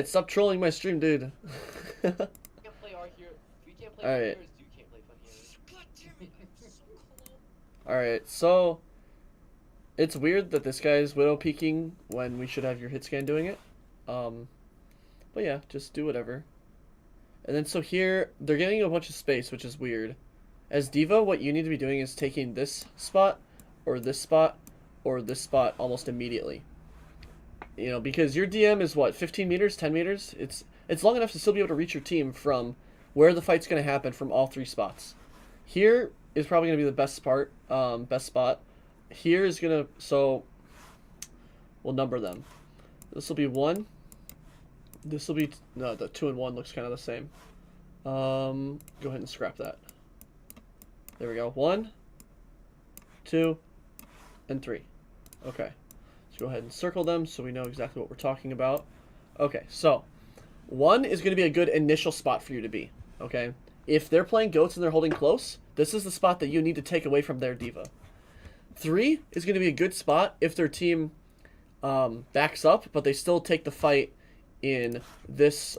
stop trolling my stream, dude. We can't play our hero. We can't play All fun right. heroes. You can't play fun heroes. God damn it, I'm so close. All right. So it's weird that this guy's widow peeking when we should have your hit scan doing it. But yeah, just do whatever. And then so here they're getting a bunch of space, which is weird. As Diva, what you need to be doing is taking this spot, or this spot, or this spot almost immediately. You know, because your DM is what, 15 meters, 10 meters? It's long enough to still be able to reach your team from where the fight's going to happen from all three spots. Here is probably going to be the best best spot. Here is going to, so we'll number them. This will be 1. This will be, no, the 2 and 1 looks kind of the same. Go ahead and scrap that. There we go. 1, 2, and 3. Okay. Let's go ahead and circle them so we know exactly what we're talking about. Okay, so 1 is going to be a good initial spot for you to be. Okay? If they're playing goats and they're holding close, this is the spot that you need to take away from their diva. 3 is going to be a good spot if their team backs up, but they still take the fight in this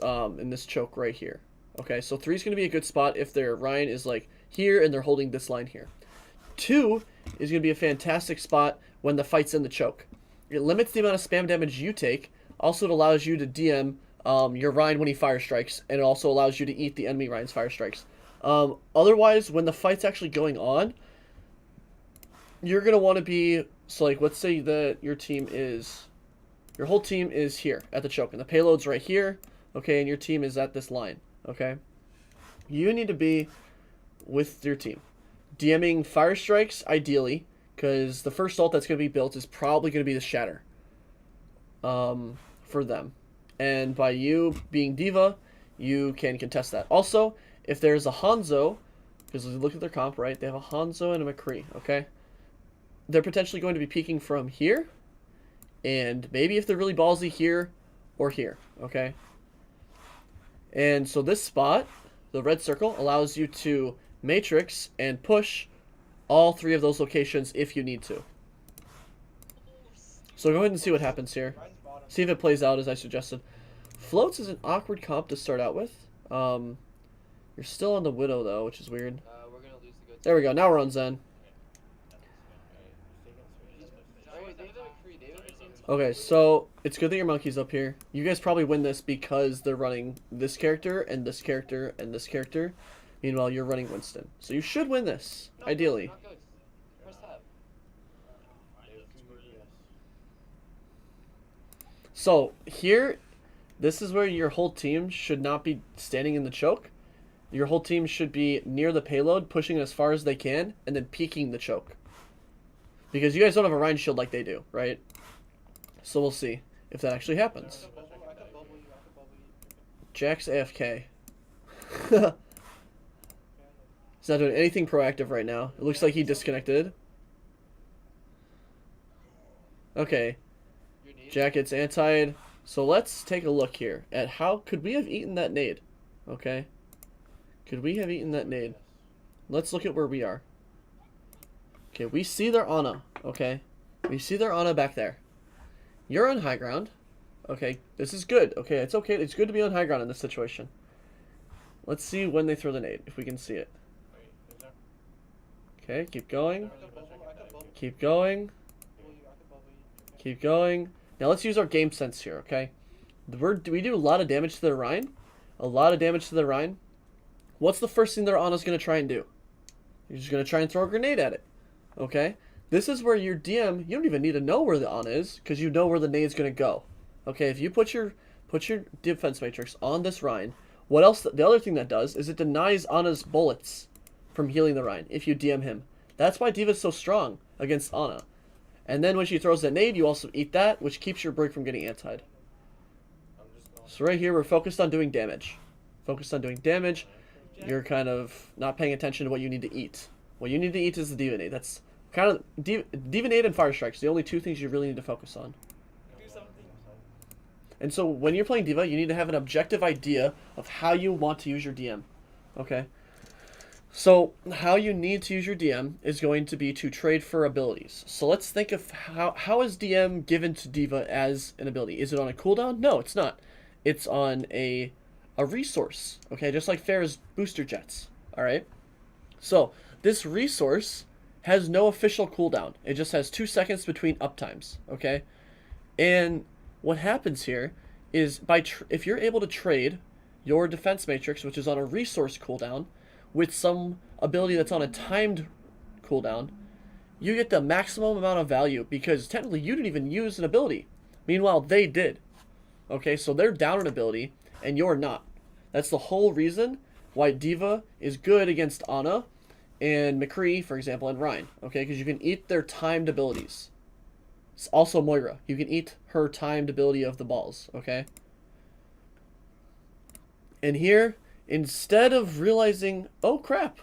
choke right here. Okay, so 3 is going to be a good spot if their Ryan is like here and they're holding this line here. 2 is going to be a fantastic spot when the fight's in the choke. It limits the amount of spam damage you take. Also, it allows you to DM your Ryan when he fire strikes, and it also allows you to eat the enemy Ryan's fire strikes. Otherwise, when the fight's actually going on, you're going to want to be, so like, let's say that your whole team is here at the choke, and the payload's right here, okay, and your team is at this line, okay? You need to be with your team. DMing fire strikes, ideally, because the first ult that's going to be built is probably going to be the Shatter for them. And by you being Diva, you can contest that. Also, if there's a Hanzo, because look at their comp, right? They have a Hanzo and a McCree, okay? They're potentially going to be peeking from here, and maybe if they're really ballsy, here or here, okay? And so this spot, the red circle, allows you to matrix and push all 3 of those locations if you need to. So go ahead and see what happens here. See if it plays out as I suggested. Floats is an awkward comp to start out with. You're still on the Widow though, which is weird. We're gonna lose the goats. There we go. Now we're on Zen. Okay, so it's good that your monkey's up here. You guys probably win this because they're running this character and this character and this character. Meanwhile, you're running Winston. So you should win this, ideally. So here, this is where your whole team should not be standing in the choke. Your whole team should be near the payload, pushing it as far as they can, and then peeking the choke. Because you guys don't have a Rhine shield like they do, right? So we'll see if that actually happens. Jack's AFK. He's not doing anything proactive right now. It looks like he disconnected. Okay. Jack gets antied. So let's take a look here at how could we have eaten that nade? Okay. Could we have eaten that nade? Let's look at where we are. Okay, we see their Ana. Okay. We see their Ana back there. You're on high ground. Okay, this is good. Okay, it's okay. It's good to be on high ground in this situation. Let's see when they throw the nade, if we can see it. Okay, keep going. Keep going. Keep going. Now let's use our game sense here, okay? We do a lot of damage to their Rhine. A lot of damage to their Rhine. What's the first thing their Ana's going to try and do? You're just going to try and throw a grenade at it. Okay? This is where your DM, you don't even need to know where the Ana is, because you know where the nade's going to go. Okay, if you put your defense matrix on this Rhine, what else? The other thing that does is it denies Ana's bullets from healing the Rhine if you DM him. That's why Diva's so strong against Ana. And then when she throws that nade, you also eat that, which keeps your Brig from getting antied. So right here, we're focused on doing damage. Focused on doing damage. You're kind of not paying attention to what you need to eat. What you need to eat is the Diva nade. That's kind of Diva nade and Fire Strikes, the only 2 things you really need to focus on. And so when you're playing Diva, you need to have an objective idea of how you want to use your DM. Okay? So how you need to use your DM is going to be to trade for abilities. So let's think of how is DM given to Diva as an ability. Is it on a cooldown? No, it's not. It's on a resource, okay, just like Farah's booster jets. All right. So this resource has no official cooldown. It just has 2 seconds between uptimes. Okay. And what happens here is if you're able to trade your defense matrix, which is on a resource cooldown, with some ability that's on a timed cooldown, you get the maximum amount of value because technically you didn't even use an ability. Meanwhile, they did. Okay, so they're down an ability and you're not. That's the whole reason why Diva is good against Ana and McCree, for example, and Ryan. Okay, because you can eat their timed abilities. Also Moira, you can eat her timed ability of the balls. Okay. And here, instead of realizing, oh crap,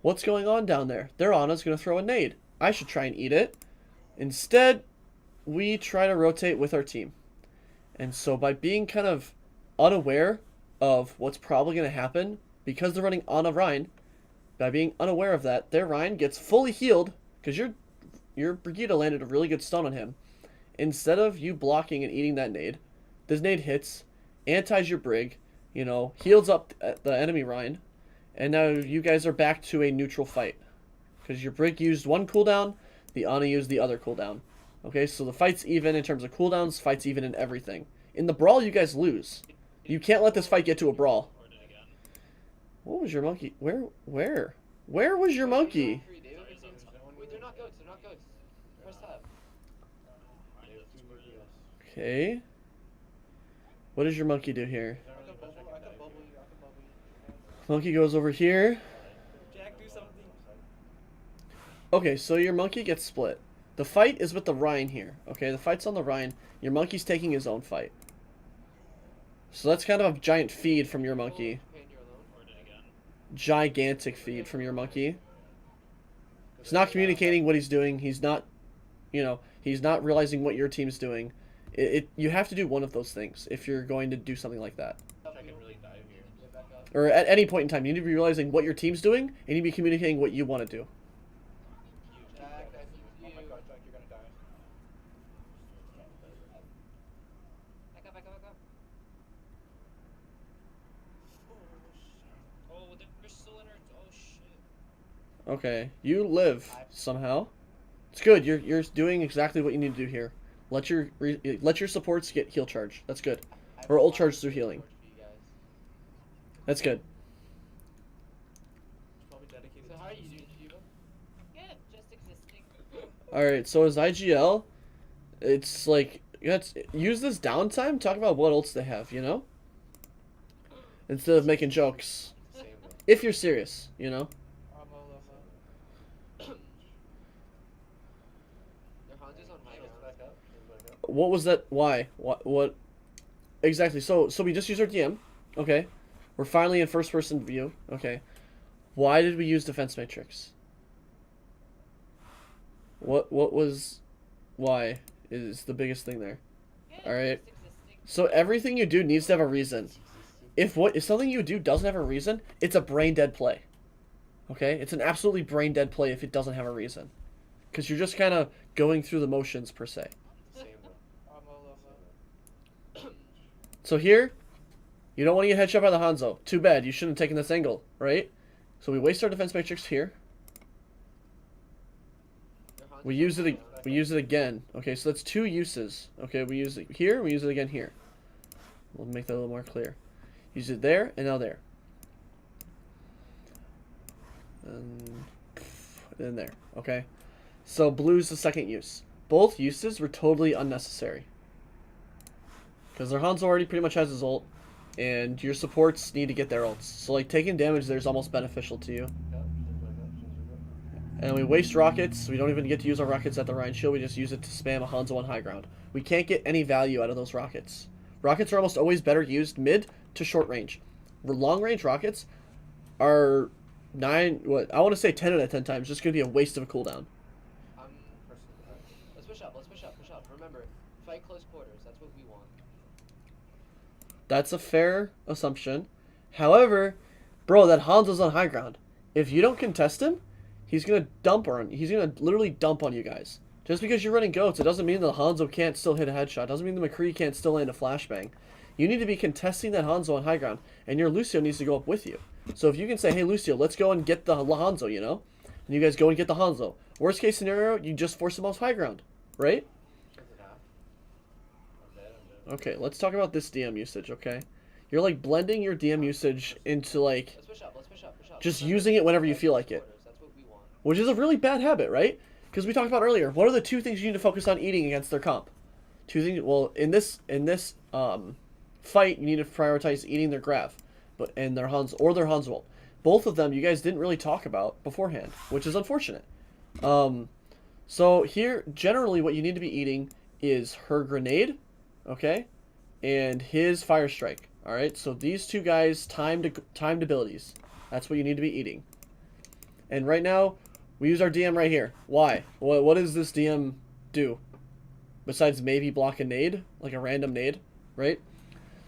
what's going on down there? Their Ana's going to throw a nade. I should try and eat it. Instead, we try to rotate with our team. And so by being kind of unaware of what's probably going to happen, because they're running Ana Ryan, by being unaware of that, their Ryan gets fully healed, because your Brigida landed a really good stun on him. Instead of you blocking and eating that nade, this nade hits, antis your Brig, heals up the enemy Ryan, and now you guys are back to a neutral fight. Because your Brig used one cooldown, the Ana used the other cooldown. Okay, so the fight's even in terms of cooldowns, fight's even in everything. In the brawl, you guys lose. You can't let this fight get to a brawl. What was your monkey? Where was your monkey? Wait, they're not goats. They're not goats. Press tab. Okay. What does your monkey do here? Monkey goes over here. Jack, do something. Okay, so your monkey gets split. The fight is with the Ryan here. Okay, the fight's on the Ryan. Your monkey's taking his own fight. So that's kind of a giant feed from your monkey. Gigantic feed from your monkey. He's not communicating what he's doing. He's not, he's not realizing what your team's doing. You have to do one of those things if you're going to do something like that. Or at any point in time, you need to be realizing what your team's doing, and you need to be communicating what you want to do. Oh my god, Jack, you're gonna die. Back up. Oh, they're still in her. Oh shit. Okay, you live somehow. It's good. You're doing exactly what you need to do here. Let your supports get heal charge. That's good. Or ult charge through healing. That's good. Probably dedicated. So how are you doing, Shiva? Good, just existing. Alright, so as IGL, it's like, use this downtime, talk about what ults they have, Instead of making jokes. If you're serious, Their Hanzo's on high ground. What was that? Why? What? Exactly. So we just used our DM. Okay. We're finally in first person view. Okay. Why did we use defense matrix? What was why is the biggest thing there. Good, All right. just existing. So everything you do needs to have a reason. If something you do doesn't have a reason, it's a brain dead play. Okay? It's an absolutely brain dead play if it doesn't have a reason. Cuz you're just kind of going through the motions per se. So here, you don't want to get headshot by the Hanzo. Too bad. You shouldn't have taken this angle, right? So we waste our defense matrix here. We use it. We use it again. Okay, so that's 2 uses. Okay, we use it here. We use it again here. We'll make that a little more clear. Use it there and now there. And then there. Okay. So blue's the second use. Both uses were totally unnecessary. Because their Hanzo already pretty much has his ult. And your supports need to get their ults. So like taking damage there is almost beneficial to you. And we waste rockets. We don't even get to use our rockets at the Ryan shield. We just use it to spam a Hanzo on high ground. We can't get any value out of those rockets. Rockets are almost always better used mid to short range. Long range rockets are I want to say 10 out of 10 times just going to be a waste of a cooldown. Let's push up. Remember, fight close quarters. That's what we want. That's a fair assumption. However, bro, that Hanzo's on high ground. If you don't contest him, he's gonna literally dump on you guys. Just because you're running goats, it doesn't mean the Hanzo can't still hit a headshot. It doesn't mean the McCree can't still land a flashbang. You need to be contesting that Hanzo on high ground, and your Lucio needs to go up with you. So if you can say, hey, Lucio, let's go and get the Hanzo, you know? And you guys go and get the Hanzo. Worst case scenario, you just force him off high ground, right? Okay, let's talk about this DM usage, okay? You're, like, blending your DM usage into, like, Let's push up. Let's push up. Push up. just using it whenever you feel like it. That's what we want. Which is a really bad habit, right? Because we talked about earlier. What are the two things you need to focus on eating against their comp? Two things. Well, in this fight, you need to prioritize eating their Grav, and their Hans or their Hanswald. Both of them you guys didn't really talk about beforehand, which is unfortunate. So here, generally, what you need to be eating is her grenade, okay, and his fire strike. All right. So these two guys timed abilities. That's what you need to be eating. And right now, we use our DM right here. Why? What does this DM do? Besides maybe block a nade, like a random nade, right?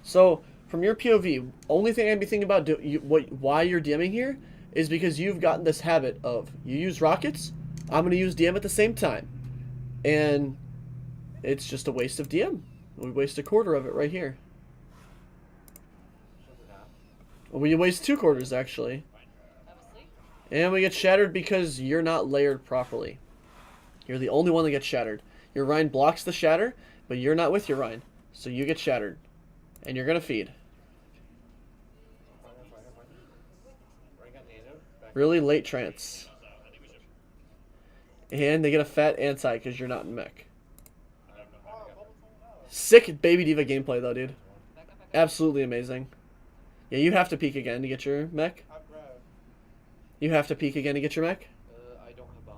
So from your POV, only thing I'd be thinking about why you're DMing here is because you've gotten this habit of you use rockets, I'm gonna use DM at the same time, and it's just a waste of DM. We waste a quarter of it right here. We waste 2 quarters actually. And we get shattered because you're not layered properly. You're the only one that gets shattered. Your Rhine blocks the shatter, but you're not with your Rhine. So you get shattered. And you're going to feed. Really late trance. And they get a fat anti because you're not in mech. Sick Baby Diva gameplay though, dude. Absolutely amazing. Yeah, you have to peek again to get your mech. You have to peek again to get your mech? I don't have bomb.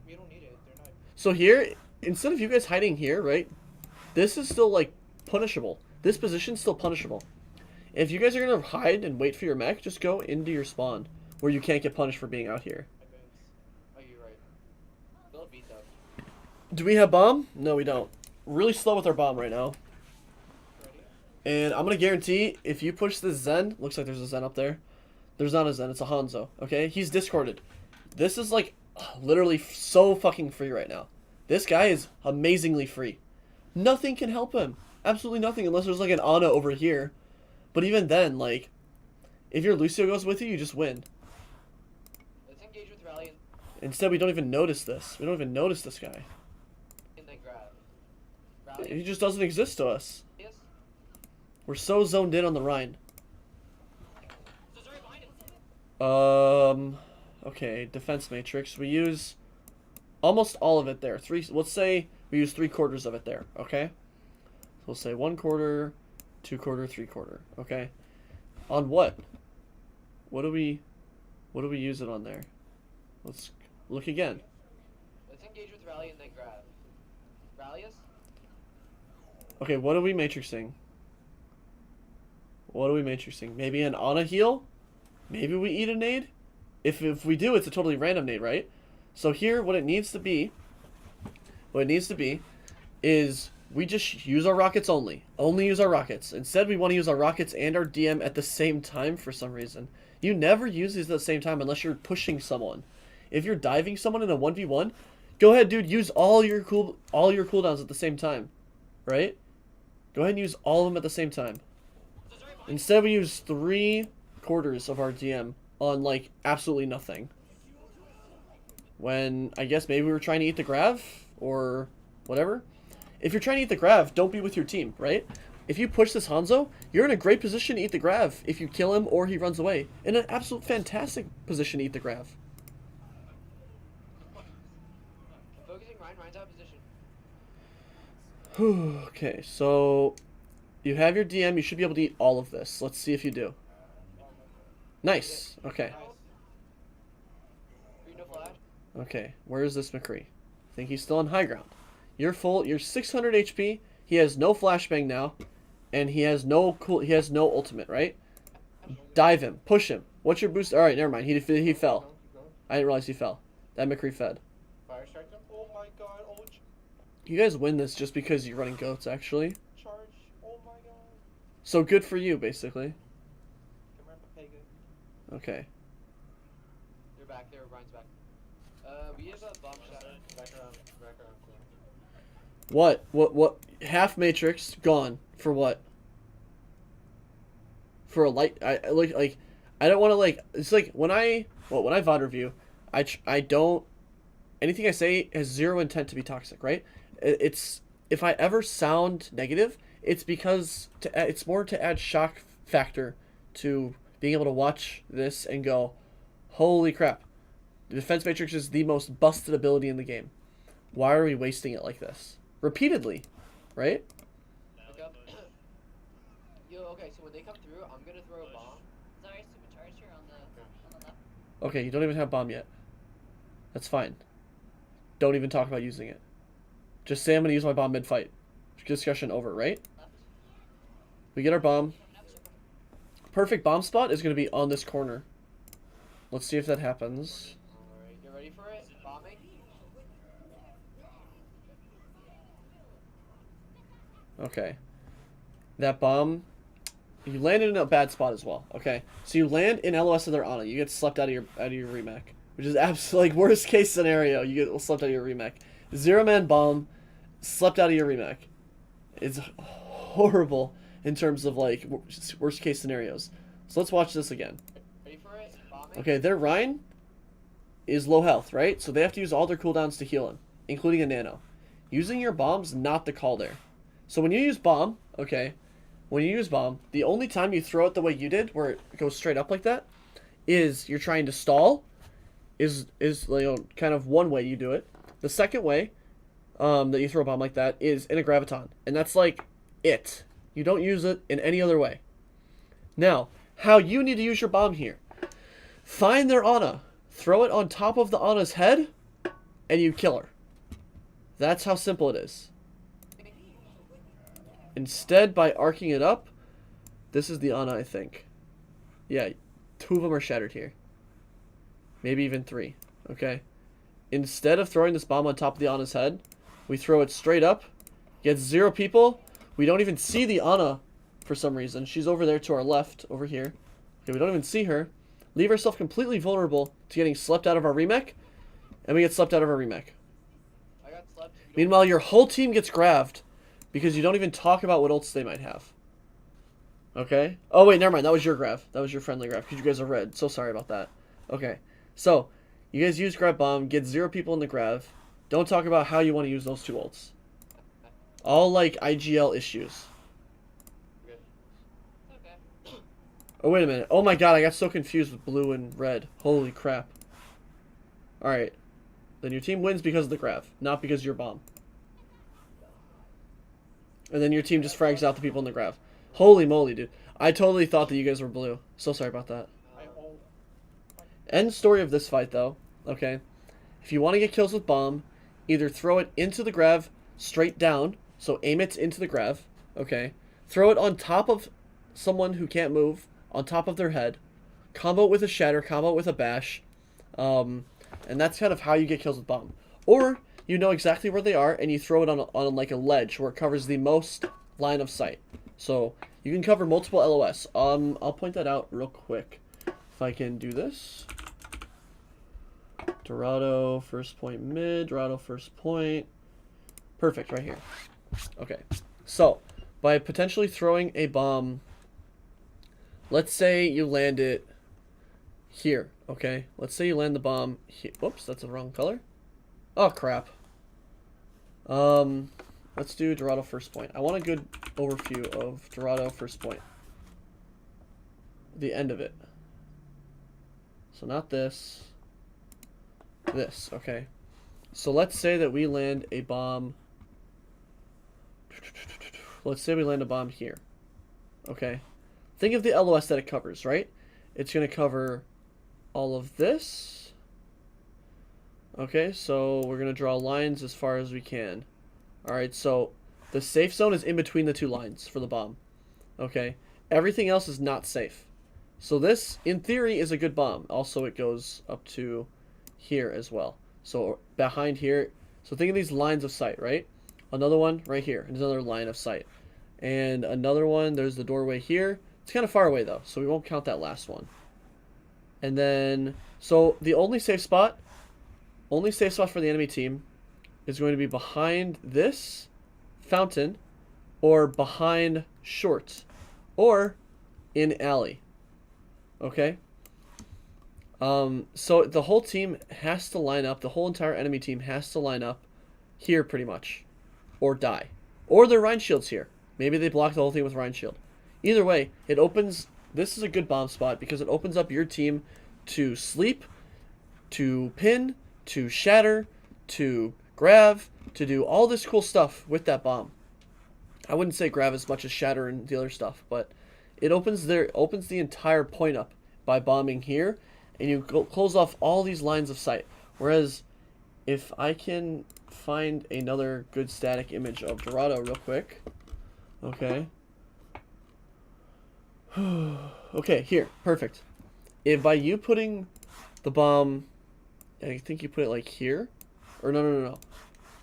We don't need it. They're not. So here, instead of you guys hiding here, right? This is still, like, punishable. This position's still punishable. If you guys are going to hide and wait for your mech, just go into your spawn, where you can't get punished for being out here. Oh, you're right. They'll beat though. Do we have bomb? No, we don't. Really slow with our bomb right now. Ready? And I'm going to guarantee, if you push this Zen, looks like there's a Zen up there. There's not a Zen, it's a Hanzo, okay? He's discorded. This is, like, literally so fucking free right now. This guy is amazingly free. Nothing can help him. Absolutely nothing, unless there's, like, an Ana over here. But even then, like, if your Lucio goes with you, you just win. Let's engage with Rally Instead, we don't even notice this. We don't even notice this guy. and then grab. Rally. He just doesn't exist to us. Yes. We're so zoned in on the Rhine. Okay, defense matrix. We use almost all of it there. Let's say we use 3/4 of it there, okay? So we'll say 1/4, 2/4, 3/4, okay? On what? What do we use it on there? Let's look again. Let's engage with Rally and then grab. Rally us? Okay, what are we matrixing? What are we matrixing? Maybe an Ana heal? Maybe we eat a nade? If we do, it's a totally random nade, right? So here, what it needs to be is we just use our rockets only. Only use our rockets. Instead, we want to use our rockets and our DM at the same time for some reason. You never use these at the same time unless you're pushing someone. If you're diving someone in a 1v1, go ahead, dude, use all your cooldowns at the same time. Right? Go ahead and use all of them at the same time. Instead, we use 3/4 of our DM on, like, absolutely nothing. When, I guess, maybe we were trying to eat the Grav, or whatever. If you're trying to eat the Grav, don't be with your team, right? If you push this Hanzo, you're in a great position to eat the Grav if you kill him or he runs away. In an absolute fantastic position to eat the Grav. Focusing Rhine. Rhine's out of position. Okay, so you have your DM. You should be able to eat all of this. Let's see if you do. Nice. Okay. Read no flash. Okay, where is this McCree? I think he's still on high ground. You're full. You're 600 HP. He has no flashbang now, and he has no ultimate, right? Dive him. Push him. What's your boost? All right, never mind. He fell. I didn't realize he fell. That McCree fed. Fire strike them. Oh my god. Oh, You guys win this just because you're running goats, actually. charge. Oh my god. So good for you, basically. Come on, Pega. Okay. They're back. Rhine's back. We have a bomb shatter. Back around. What? What? Half matrix gone for what? For a light? I like. I don't want to like. It's like when I VOD review, I don't. Anything I say has zero intent to be toxic, right? It's if I ever sound negative, it's because it's more to add shock factor to being able to watch this and go, holy crap, the defense matrix is the most busted ability in the game. Why are we wasting it like this repeatedly, right? Look up. Yo, okay, so when they come through, I'm gonna throw a bomb. Sorry, supercharger on the left. Okay, you don't even have bomb yet. That's fine. Don't even talk about using it. Just say I'm gonna use my bomb mid-fight. Discussion over, right? Left. We get our bomb. Coming up, super. Perfect bomb spot is gonna be on this corner. Let's see if that happens. Alright, you ready for it? Bombing? Okay. That bomb, you landed in a bad spot as well. Okay, so you land in LOS of their Ana. You get slept out of your remake, which is absolutely like worst case scenario. You get slept out of your remake. 0-man bomb, slept out of your remake. It's horrible in terms of like worst case scenarios. So let's watch this again. Ready for it? Bombing? Okay, their Rhine is low health, right? So they have to use all their cooldowns to heal him, including a nano. Using your bomb's not the call there. So when you use bomb, okay, when you use bomb, the only time you throw it the way you did, where it goes straight up like that, is you're trying to stall. Is kind of one way you do it. The second way that you throw a bomb like that is in a graviton, and that's like it. You don't use it in any other way. Now, how you need to use your bomb here: find their Ana, throw it on top of the Ana's head, and you kill her. That's how simple it is. Instead, by arcing it up, this is the Ana, I think. Yeah, 2 of them are shattered here. Maybe even 3. Okay. Instead of throwing this bomb on top of the Ana's head, we throw it straight up. Gets 0 people. We don't even see the Ana for some reason. She's over there to our left, over here. Okay, we don't even see her. Leave ourselves completely vulnerable to getting slept out of our remake. And we get slept out of our remake. I got slept. Meanwhile, your whole team gets grabbed because you don't even talk about what ults they might have. Okay? Oh, wait, never mind. That was your grab. That was your friendly grab because you guys are red. So sorry about that. Okay. So, you guys use grab bomb, get 0 people in the grab. Don't talk about how you want to use those 2 ults. All, like, IGL issues. Good. Okay. Oh, wait a minute. Oh my god, I got so confused with blue and red. Holy crap. Alright. Then your team wins because of the grab, not because of your bomb. And then your team just frags out the people in the grab. Holy moly, dude. I totally thought that you guys were blue. So sorry about that. End story of this fight, though. Okay. If you want to get kills with bomb, either throw it into the grav straight down. So aim it into the grav. Okay. Throw it on top of someone who can't move. On top of their head. Combo it with a shatter. Combo it with a bash. And that's kind of how you get kills with bomb. Or you know exactly where they are, and you throw it on like a ledge where it covers the most line of sight. So you can cover multiple LOS. I'll point that out real quick. If I can do this. Dorado, first point mid. Dorado, first point. Perfect, right here. Okay. So, by potentially throwing a bomb, let's say you land it here, okay? Let's say you land the bomb here. Whoops, that's the wrong color. Oh, crap. Let's do Dorado first point. I want a good overview of Dorado first point. The end of it. So not this. This, okay. So let's say that we land a bomb. Let's say we land a bomb here. Okay. Think of the LOS that it covers, right? It's going to cover all of this. Okay, so we're going to draw lines as far as we can. Alright, so the safe zone is in between the 2 lines for the bomb. Okay. Everything else is not safe. So this, in theory, is a good bomb. Also, it goes up to here as well. So behind here. So think of these lines of sight, right? Another one right here. And another line of sight. And another one, there's the doorway here. It's kind of far away, though, so we won't count that last one. And then, so the only safe spot for the enemy team is going to be behind this fountain, or behind short, or in alley. Okay? So the whole team has to line up, the whole entire enemy team has to line up here pretty much, or die. Or their Rhine Shield's here. Maybe they block the whole thing with Rhine Shield. Either way, it opens, this is a good bomb spot because it opens up your team to sleep, to pin, to shatter, to grav, to do all this cool stuff with that bomb. I wouldn't say grav as much as shatter and the other stuff, but it opens the entire point up by bombing here, and you close off all these lines of sight. Whereas, if I can find another good static image of Dorado real quick, okay. Okay, here, perfect. If by you putting the bomb, I think you put it like here, or no.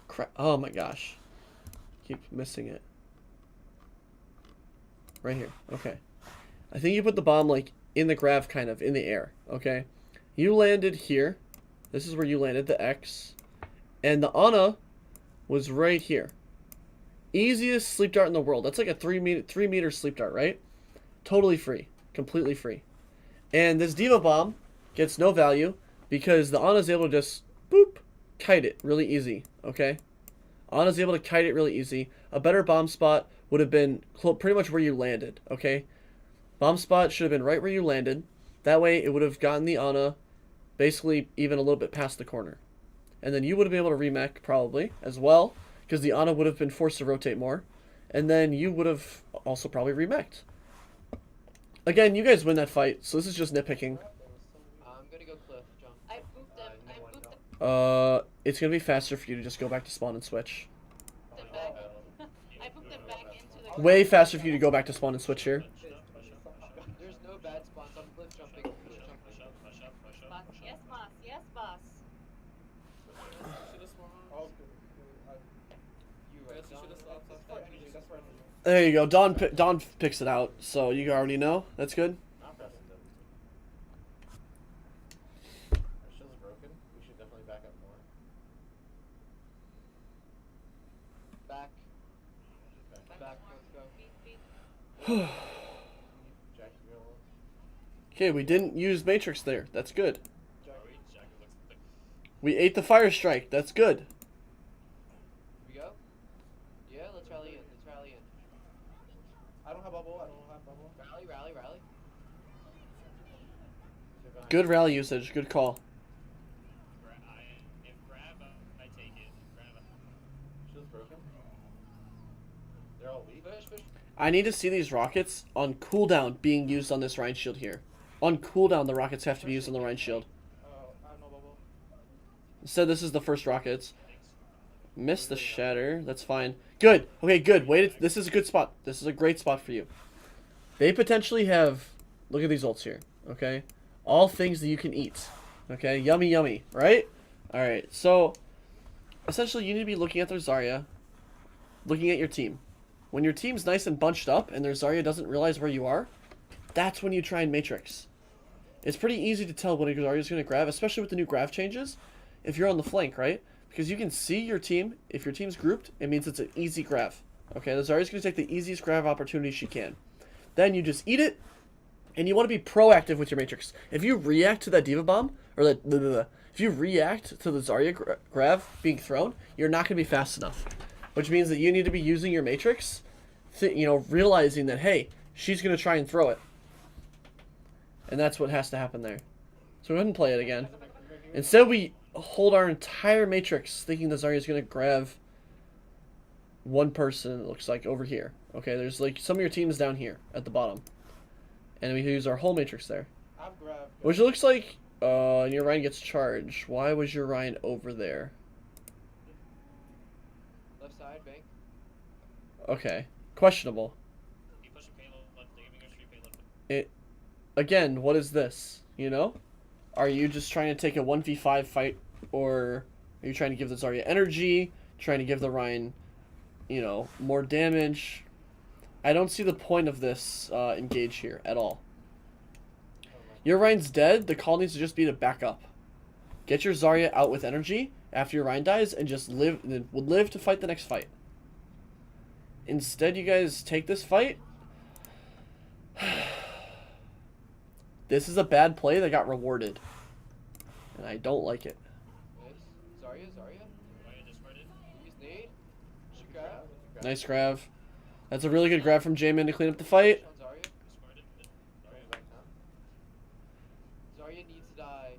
Crap! Oh my gosh, keep missing it. Right here. Okay. I think you put the bomb like in the grav, kind of in the air. Okay. You landed here. This is where you landed, the X, and the Ana was right here. Easiest sleep dart in the world. That's like a 3 meter sleep dart, right? Totally free, completely free. And this Diva bomb gets no value because the Ana's able to just boop kite it really easy. Okay. Ana's able to kite it really easy. A better bomb spot would have been pretty much where you landed, okay? Bomb spot should have been right where you landed. That way, it would have gotten the Ana basically even a little bit past the corner. And then you would have been able to remech, probably, as well, because the Ana would have been forced to rotate more. And then you would have also probably remeched. Again, you guys win that fight, so this is just nitpicking. I'm gonna go cliff jump. I booped them. I booped them It's going to be faster for you to just go back to spawn and switch. back. I booped them back into the. Way faster for you to go back to spawn and switch here. There's no bad spots. I'm cliff jumping. Boss. Yes, boss. Yes, boss. Oh, good. You Yes, right, you John. should've stopped. That's friendly. That's friendly. There you go. Don picks it out, so you already know. That's good. Not pressing them. Our shield's broken. We should definitely back up more. Back. Back. Back. Let's go. Beat. Jack, you go. Okay, we didn't use Matrix there. That's good. Jack. We ate the fire strike. That's good. Here we go. Yeah, let's rally in. Let's rally in. I don't have bubble. I don't have bubble. Rally. Two behind. Good rally usage. Good call. If grab, I take it. Grab. Shield's broken. They're all weak. Push. I need to see these rockets on cooldown being used on this Rhine Shield here. On cooldown, the rockets have to be used on the Rhine Shield. I have no bubble. Instead, this is the first rockets. Missed the shatter. That's fine. Good. Okay, good. Wait. This is a good spot. This is a great spot for you. They potentially have... Look at these ults here. Okay? All things that you can eat. Okay? Yummy, yummy. Right? Alright. So, essentially, you need to be looking at their Zarya. Looking at your team. When your team's nice and bunched up and their Zarya doesn't realize where you are, that's when you try and Matrix. It's pretty easy to tell when a Zarya's going to grab, especially with the new grav changes, if you're on the flank, right? Because you can see your team. If your team's grouped, it means it's an easy grav. Okay, the Zarya's going to take the easiest grav opportunity she can. Then you just eat it, and you want to be proactive with your Matrix. If you react to that Diva Bomb, or that, if you react to the Zarya grav being thrown, you're not going to be fast enough. Which means that you need to be using your Matrix, realizing that, hey, she's going to try and throw it. And that's what has to happen there. So go ahead and play it again. Instead, we hold our entire Matrix thinking the Zarya is going to grab one person, it looks like, over here. Okay, there's like some of your teams down here at the bottom. And we use our whole Matrix there. I've grabbed. Which looks like your Rhine gets charged. Why was your Rhine over there? Left side, bank. Okay. Questionable. You push a payload, they're giving us free payload. Again, what is this? You know? Are you just trying to take a 1v5 fight? Or are you trying to give the Zarya energy? Trying to give the Rhine, more damage? I don't see the point of this engage here at all. Your Rhine's dead. The call needs to just be to back up. Get your Zarya out with energy after your Rhine dies and just live to fight the next fight. Instead, you guys take this fight. This is a bad play that got rewarded. And I don't like it. Nice. Zarya. Zarya discarded. Use nade. Grab. Nice grab. That's a really good grab from J-Man to clean up the fight. On Zarya. Discarded. Zarya's back now. Zarya needs to die.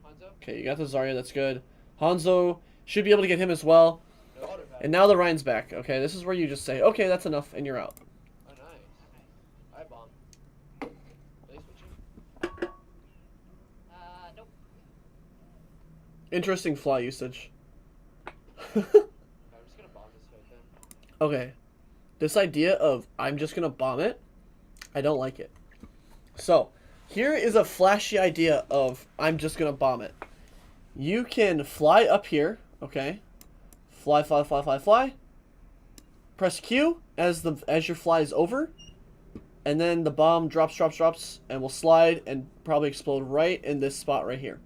Hanzo. Okay, you got the Zarya. That's good. Hanzo should be able to get him as well. No auto back. And now the Ryan's back. Okay, this is where you just say, okay, that's enough, and you're out. Oh, nice. I bomb. Are they switching? Nope. Interesting fly usage. I'm just gonna bomb this fight then. Okay. This idea of I'm just going to bomb it, I don't like it. So, here is a flashy idea of I'm just going to bomb it. You can fly up here, okay? Fly. Press Q as your fly is over. And then the bomb drops, and will slide and probably explode right in this spot right here.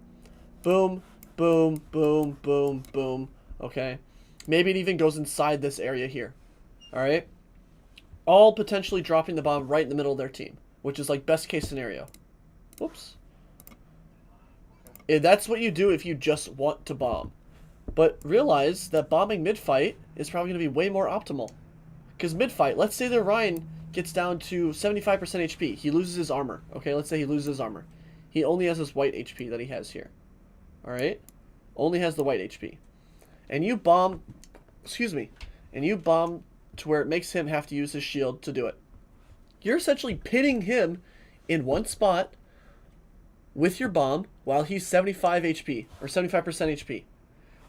Boom, boom, boom, boom, boom. Okay? Maybe it even goes inside this area here. Alright? All potentially dropping the bomb right in the middle of their team, which is like best case scenario. Whoops. That's what you do if you just want to bomb. But realize that bombing mid-fight is probably going to be way more optimal. Because mid-fight, let's say that Ryan gets down to 75% HP. He loses his armor. Okay, let's say he loses his armor. He only has this white HP that he has here. Alright? Only has the white HP. And you bomb... Excuse me. And you bomb to where it makes him have to use his shield to do it. You're essentially pinning him in one spot with your bomb while he's 75 HP, or 75% HP.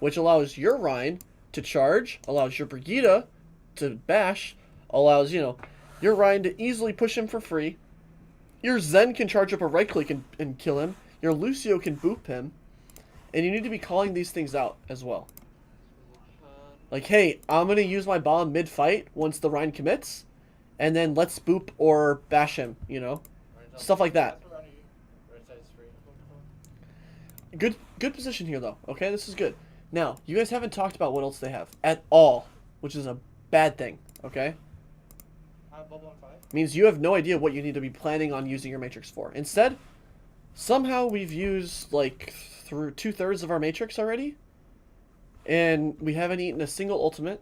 Which allows your Ryan to charge, allows your Brigitte to bash, allows, your Ryan to easily push him for free. Your Zen can charge up a right click and kill him. Your Lucio can boop him. And you need to be calling these things out as well. Like, hey, I'm going to use my bomb mid-fight once the Ryan commits. And then let's boop or bash him, Stuff like that. That's around you. Right side's free. Good position here, though. Okay, this is good. Now, you guys haven't talked about what else they have at all, which is a bad thing, okay? I have bubble on 5. Means you have no idea what you need to be planning on using your Matrix for. Instead, somehow we've used, like, through 2/3 of our Matrix already. And we haven't eaten a single ultimate.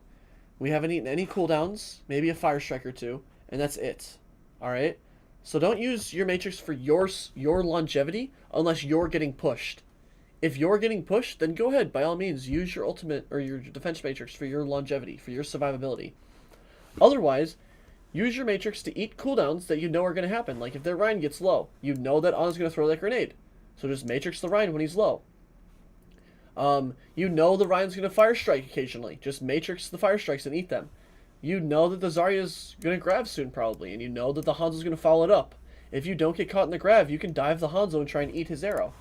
We haven't eaten any cooldowns. Maybe a Fire Strike or two. And that's it. Alright? So don't use your Matrix for your longevity unless you're getting pushed. If you're getting pushed, then go ahead. By all means, use your ultimate or your defense Matrix for your longevity, for your survivability. Otherwise, use your Matrix to eat cooldowns that you know are going to happen. Like if their Ryan gets low, you know that Ana's going to throw that grenade. So just Matrix the Ryan when he's low. You know the Ryan's going to Fire Strike occasionally. Just Matrix the Fire Strikes and eat them. You know that the Zarya's going to grab soon probably, and you know that the Hanzo's going to follow it up. If you don't get caught in the grab, you can dive the Hanzo and try and eat his arrow.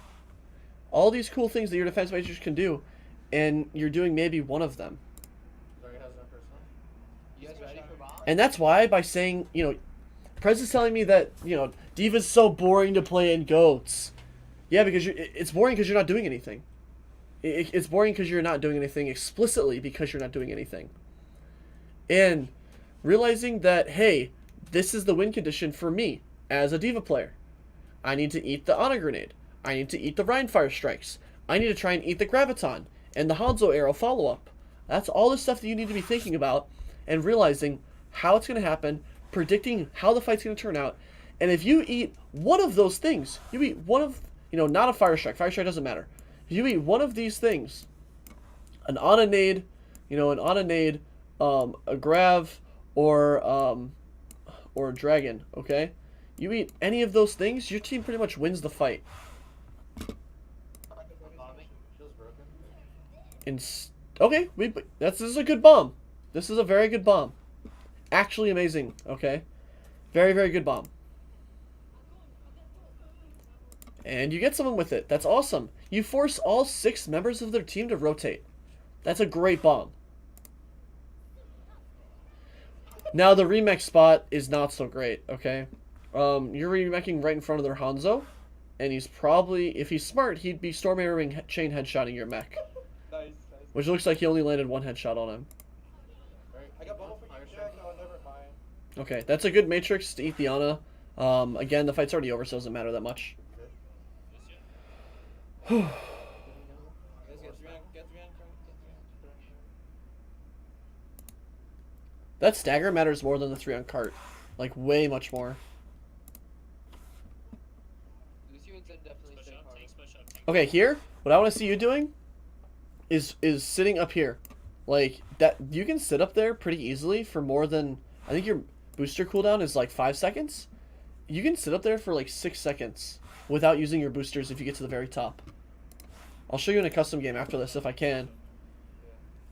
All these cool things that your defense Matrix can do, and you're doing maybe one of them. Zarya has no personal. You guys ready for bomb? And that's why by saying, Prez is telling me that, D.Va's so boring to play in GOATs. Yeah, because it's boring because you're not doing anything. It's boring because you're not doing anything explicitly because you're not doing anything. And realizing that, hey, this is the win condition for me as a D.Va player. I need to eat the Ana grenade. I need to eat the Ryan Fire Strikes. I need to try and eat the Graviton and the Hanzo arrow follow-up. That's all the stuff that you need to be thinking about and realizing how it's going to happen, predicting how the fight's going to turn out. And if you eat one of those things, you eat one of, not a Fire Strike. Fire Strike doesn't matter. If you eat one of these things, an Ana nade, a Grav, or a Dragon, okay? You eat any of those things, your team pretty much wins the fight. Bombing. Shield's broken. Okay, this is a good bomb. This is a very good bomb. Actually amazing, okay? Very, very good bomb. And you get someone with it. That's awesome. You force all 6 members of their team to rotate. That's a great bomb. Now, the remech spot is not so great, okay? You're remeching right in front of their Hanzo. And he's probably, if he's smart, he'd be storm arrowing chain headshotting your mech. Nice. Which looks like he only landed 1 headshot on him. Right. I got bubble for Fire you. strike. Yeah, no, never. Okay, that's a good matrix to eat the Ana. Again, the fight's already over, so it doesn't matter that much. Guys, get 3 on, get 3 on, get 3 on. That stagger matters more than the 3 on cart. Like, way much more. Lucio and Zen definitely Push stay up, hard. tanks push up. Tanks Okay, here, what I want to see you doing is sitting up here. Like, that you can sit up there pretty easily for more than, I think your booster cooldown is like 5 seconds. You can sit up there for like 6 seconds without using your boosters if you get to the very top. I'll show you in a custom game after this if I can.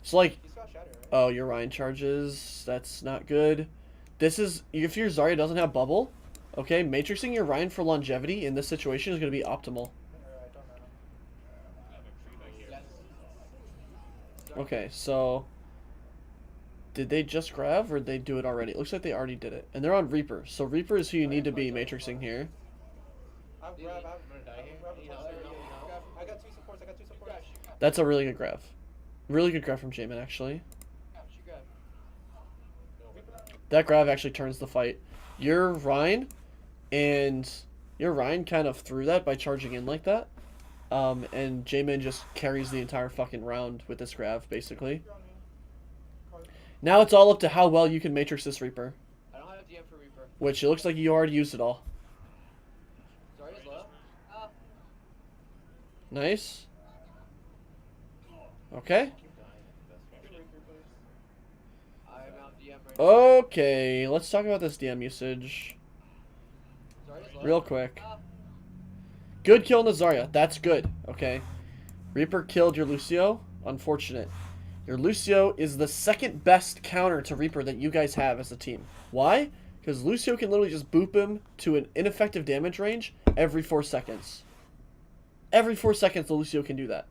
So like, He's got shatter, right? oh, your Ryan charges. That's not good. This is, if your Zarya doesn't have bubble, okay, matrixing your Ryan for longevity in this situation is going to be optimal. I don't know. I have a creep back here. Yes. Okay, so did they just grab or did they do it already? It looks like they already did it. And they're on Reaper. So Reaper is who you need to be matrixing here. I'm Dude, grab, I'm I'm gonna die here. grab the You know, plus you know, there. you know. Grab. I got 2 supports, That's a really good grab. Really good grab from Jamin, actually. She grabbed. That grab actually turns the fight. Your Ryan kind of threw that by charging in like that. And Jamin just carries the entire fucking round with this grab, basically. Now it's all up to how well you can matrix this Reaper. I don't have a DM for Reaper. Which it looks like you already used it all. Zarya's low. Oh. Nice. Okay. I'm out DM right now. Okay, let's talk about this DM usage Zarya's low. real quick. Oh. Good kill on the Zarya. That's good. Okay. Reaper killed your Lucio. Unfortunate. Your Lucio is the second best counter to Reaper that you guys have as a team. Why? Because Lucio can literally just boop him to an ineffective damage range every 4 seconds. Every 4 seconds, the Lucio can do that.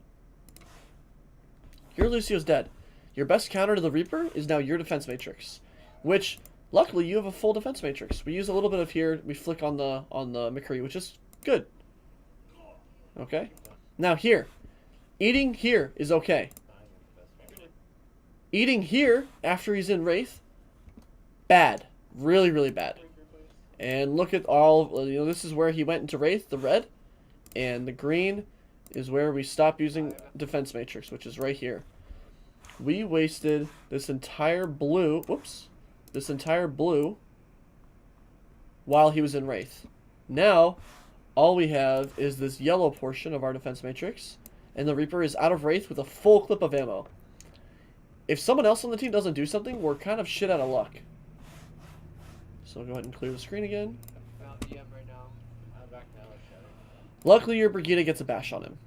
Your Lucio's dead. Your best counter to the Reaper is now your defense matrix, which luckily you have a full defense matrix. We use a little bit of here. We flick on the McCree, which is good. Okay. Now here, eating here is okay. Eating here after he's in Wraith, bad, really really bad. And look at all, you know, this is where he went into Wraith, the red, and the green is where we stop using defense matrix, which is right here. We wasted this entire blue, this entire blue while he was in Wraith. Now, all we have is this yellow portion of our defense matrix, and the Reaper is out of Wraith with a full clip of ammo. If someone else on the team doesn't do something, we're kind of shit out of luck. So go ahead and clear the screen again. Found DM right now. I'm back now with shatter. Luckily, your Brigida gets a bash on him.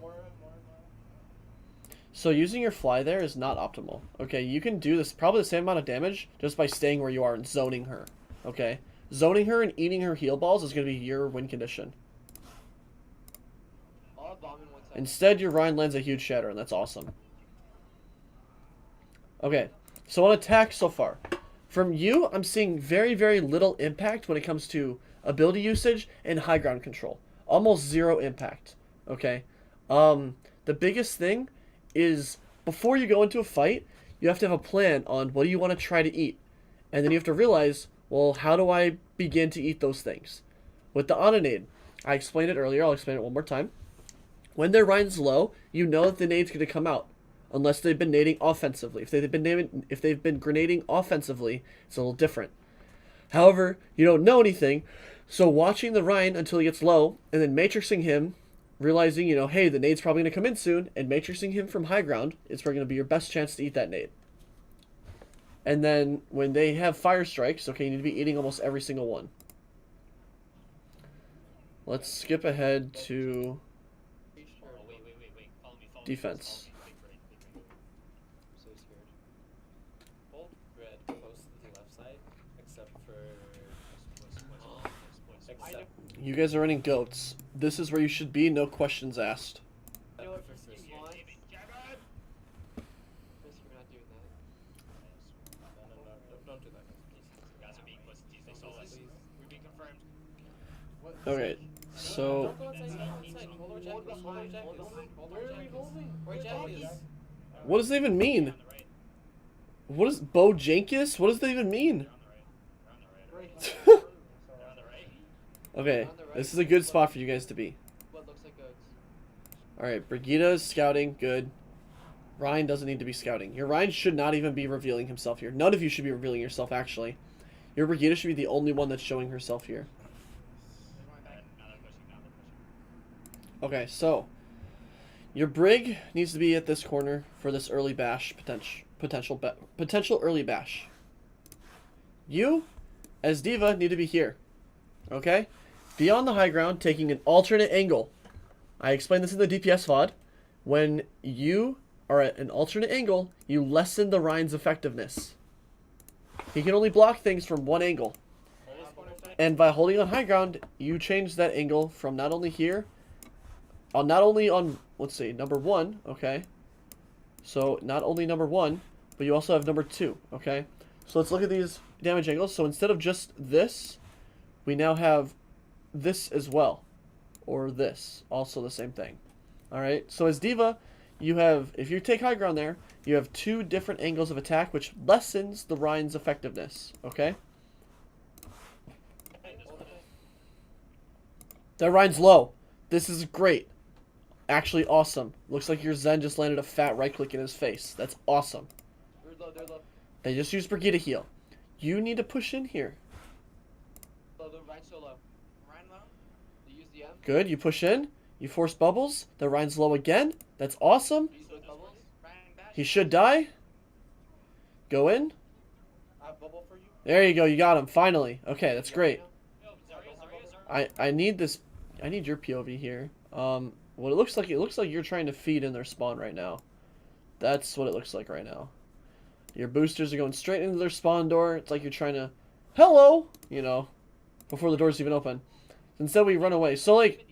More. So using your fly there is not optimal. Okay, you can do this probably the same amount of damage just by staying where you are and zoning her. Okay? Zoning her and eating her heal balls is going to be your win condition. I'll have bomb in 1 second. Instead, your Ryan lands a huge shatter, and that's awesome. Okay, so on attack so far. From you, I'm seeing very, very little impact when it comes to ability usage and high ground control. Almost zero impact. Okay? The biggest thing is before you go into a fight, you have to have a plan on what do you want to try to eat. And then you have to realize, well, how do I begin to eat those things? With the Onanade, I explained it earlier, I'll explain it one more time. When their Ryan's low, you know that the nade's going to come out. Unless they've been nading offensively. If they've been grenading offensively, it's a little different. However, you don't know anything, so watching the Ryan until he gets low, and then matrixing him, realizing, you know, hey, the nade's probably going to come in soon, and matrixing him from high ground is going to be your best chance to eat that nade. And then when they have fire strikes, okay, you need to be eating almost every single one. Let's skip ahead to Oh, wait. Follow me. defense. I'm so scared. Hold red close to the left side, except for. Except. You guys are running goats. This is where you should be, no questions asked. You know what? for Keep Cersei. in mind. Chris, you're not doing that. No, don't do that, guys. Guys are being pussies. They saw us. Please. We're being confirmed. Okay, so Don't go inside. Don't go inside. Hold our jack, please. Hold our jack, please. Hold our jack, please. Where jack is? what does it even mean? On the right. What is Bojankus? What does that even mean? They're on the right. They're on the right. Great. They're on the right. Okay, On the right. this is a good spot for you guys to be. What looks like goats. Alright, Brigida's scouting, good. Ryan doesn't need to be scouting. Your Ryan should not even be revealing himself here. None of you should be revealing yourself, actually. Your Brigida should be the only one that's showing herself here. Now they're pushing. Now they're pushing. Okay, so your Brig needs to be at this corner for this early bash potential early bash. You, as Diva, need to be here. Okay? Be on the high ground, taking an alternate angle. I explained this in the DPS VOD. When you are at an alternate angle, you lessen the Ryan's effectiveness. He can only block things from one angle. Hold this corner side. And by holding on high ground, you change that angle from not only here, not only on, let's see, number 1, okay? So, not only number 1, but you also have number 2, okay? So let's look at these damage angles. So instead of just this, we now have this as well. Or this, also the same thing. Alright, so as Diva, you have, if you take high ground there, you have 2 different angles of attack, which lessens the Ryan's effectiveness, okay? That Ryan's low. This is great. Actually awesome. Looks like your Zen just landed a fat right click in his face. That's awesome. They're low, they're low. They just used Brigida heal. You need to push in here. Low, the Ryan's so low. Ryan low? They use the M. Good, you push in. You force bubbles. The Ryan's low again. That's awesome. Use those bubbles. Ryan bash. He should die. Go in. I have bubble for you. There you go. You got him. Finally. Okay, that's great. Yo, Zarya. I need this. I need your POV here. What it looks like you're trying to feed in their spawn right now. That's what it looks like right now. Your boosters are going straight into their spawn door. It's like you're trying to, hello, you know, before the door's even open. Instead, we run away. So like,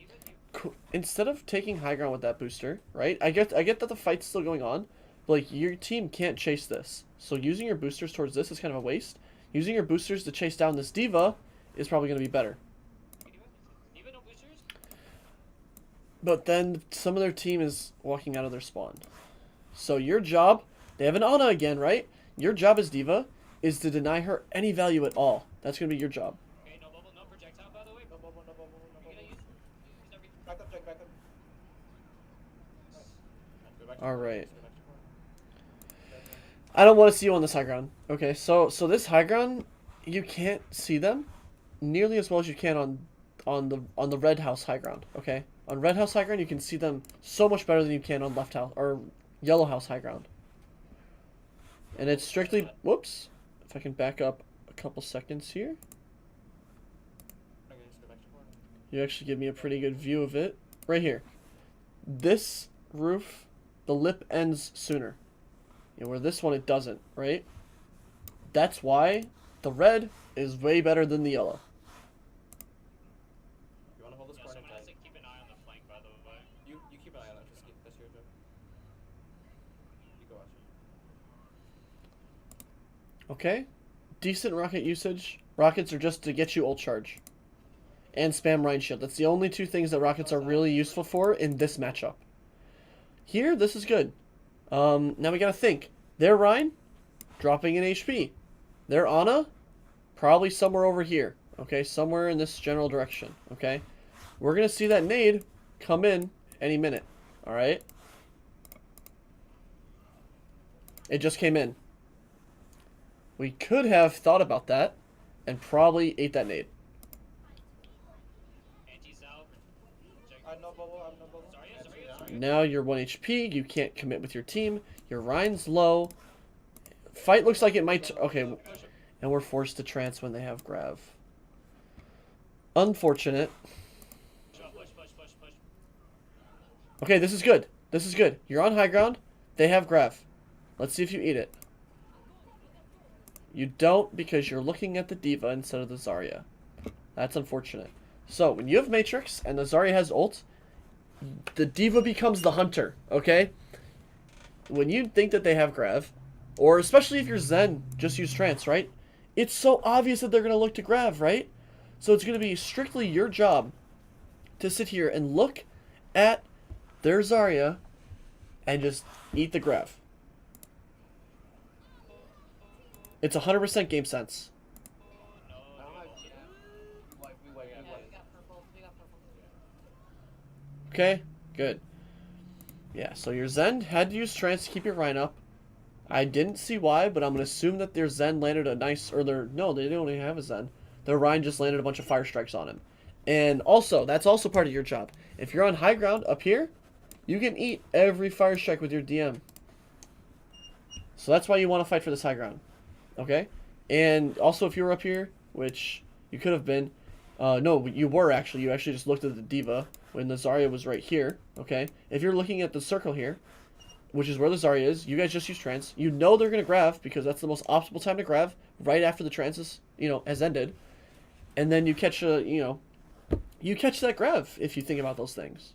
instead of taking high ground with that booster, right? I get that the fight's still going on, but like your team can't chase this. So using your boosters towards this is kind of a waste. Using your boosters to chase down this Diva is probably going to be better. Even no boosters? But then some of their team is walking out of their spawn. So your job, they have an Ana again, right? Your job as Diva is to deny her any value at all. That's going to be your job. Okay, no bubble, no projectile, by the way. No bubble, no bubble, no You're gonna bubble. use everything. Back up, Jack, back up. Go back to All corner, right. just go back to corner. I don't want to see you on this high ground. Okay, so this high ground, you can't see them nearly as well as you can on the red house high ground. Okay, on red house high ground you can see them so much better than you can on left house or yellow house high ground. And it's strictly, whoops, if I can back up a couple seconds here, Okay, just go back to corner. you actually give me a pretty good view of it right here. This roof, the lip ends sooner. You know, where this one it doesn't, right? That's why the red is way better than the yellow. You want to hold this corner Someone has tight. to keep an eye on the flank, by the way. You keep an eye on that. Just keep, that's your job. You go watch it. Okay? Decent rocket usage. Rockets are just to get you ult charge. And spam Rhine Shield. That's the only 2 things that rockets are really useful for in this matchup. Here, this is good. Now we gotta think. Their Rhine, dropping in HP. Their Ana, probably somewhere over here. Okay, somewhere in this general direction. Okay? We're gonna see that nade come in any minute. Alright? It just came in. We could have thought about that and probably ate that nade. Anti-Zal. I have no bubble, I have no bubble. Zarya. Now you're 1 HP. You can't commit with your team. Your Rhine's low. Fight looks like it might... Okay, and we're forced to trance when they have Grav. Unfortunate. Push. Okay, this is good. This is good. You're on high ground. They have Grav. Let's see if you eat it. You don't because you're looking at the Diva instead of the Zarya. That's unfortunate. So, when you have Matrix and the Zarya has ult, the Diva becomes the hunter, okay? When you think that they have Grav, or especially if you're Zen, just use Trance, right? It's so obvious that they're going to look to Grav, right? So it's going to be strictly your job to sit here and look at their Zarya and just eat the Grav. It's 100% game sense. No, I don't have. no. We wipe. Yeah, we got purple. We got purple. Okay, good. Yeah, so your Zen had to use trance to keep your Rhine up. I didn't see why, but I'm going to assume that their Zen landed a nice... Or their... No, they don't even have a Zen. Their Rhine just landed a bunch of fire strikes on him. And also, that's also part of your job. If you're on high ground up here, you can eat every fire strike with your DM. So that's why you want to fight for this high ground. Okay? And also, if you were up here, which you could have been... no, you were actually. You actually just looked at the Diva when the Zarya was right here. Okay? If you're looking at the circle here, which is where the Zarya is, you guys just use trance. You know they're going to grav because that's the most optimal time to grav, right after the trance is, has ended. And then you catch you catch that grav if you think about those things.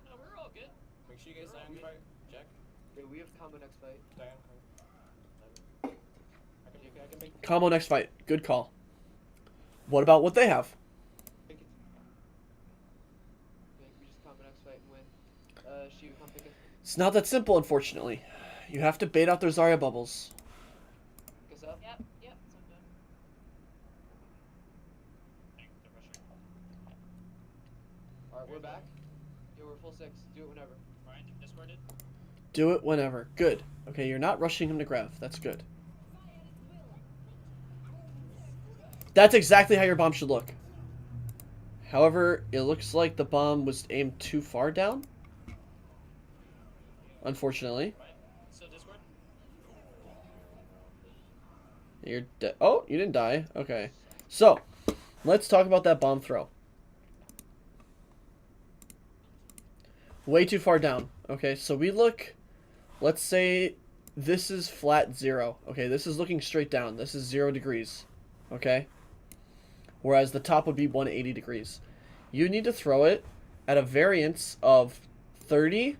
No, we're all good. Make sure you guys die on cart. Jack. Yeah, we have combo next fight. Die on cart. I can make Combo next fight. Good call. What about what they have? pick it. Okay, we just combo next fight and win. She come pick it. It's not that simple, unfortunately. You have to bait out their Zarya bubbles. Pick us up. Yep, yep. So good. Tank, they're rushing. Alright, we're back. Yeah, we're full 6. Do it whenever. Ryan discorded. Do it whenever. Good. Okay, you're not rushing him to grav. That's good. That's exactly how your bomb should look. However, it looks like the bomb was aimed too far down. Unfortunately. Ryan, still discord. You're dead. Oh, you didn't die. Okay. So, let's talk about that bomb throw. Way too far down. Okay, so we look... Let's say this is flat 0. Okay, this is looking straight down. This is 0 degrees. Okay? Whereas the top would be 180 degrees. You need to throw it at a variance of 30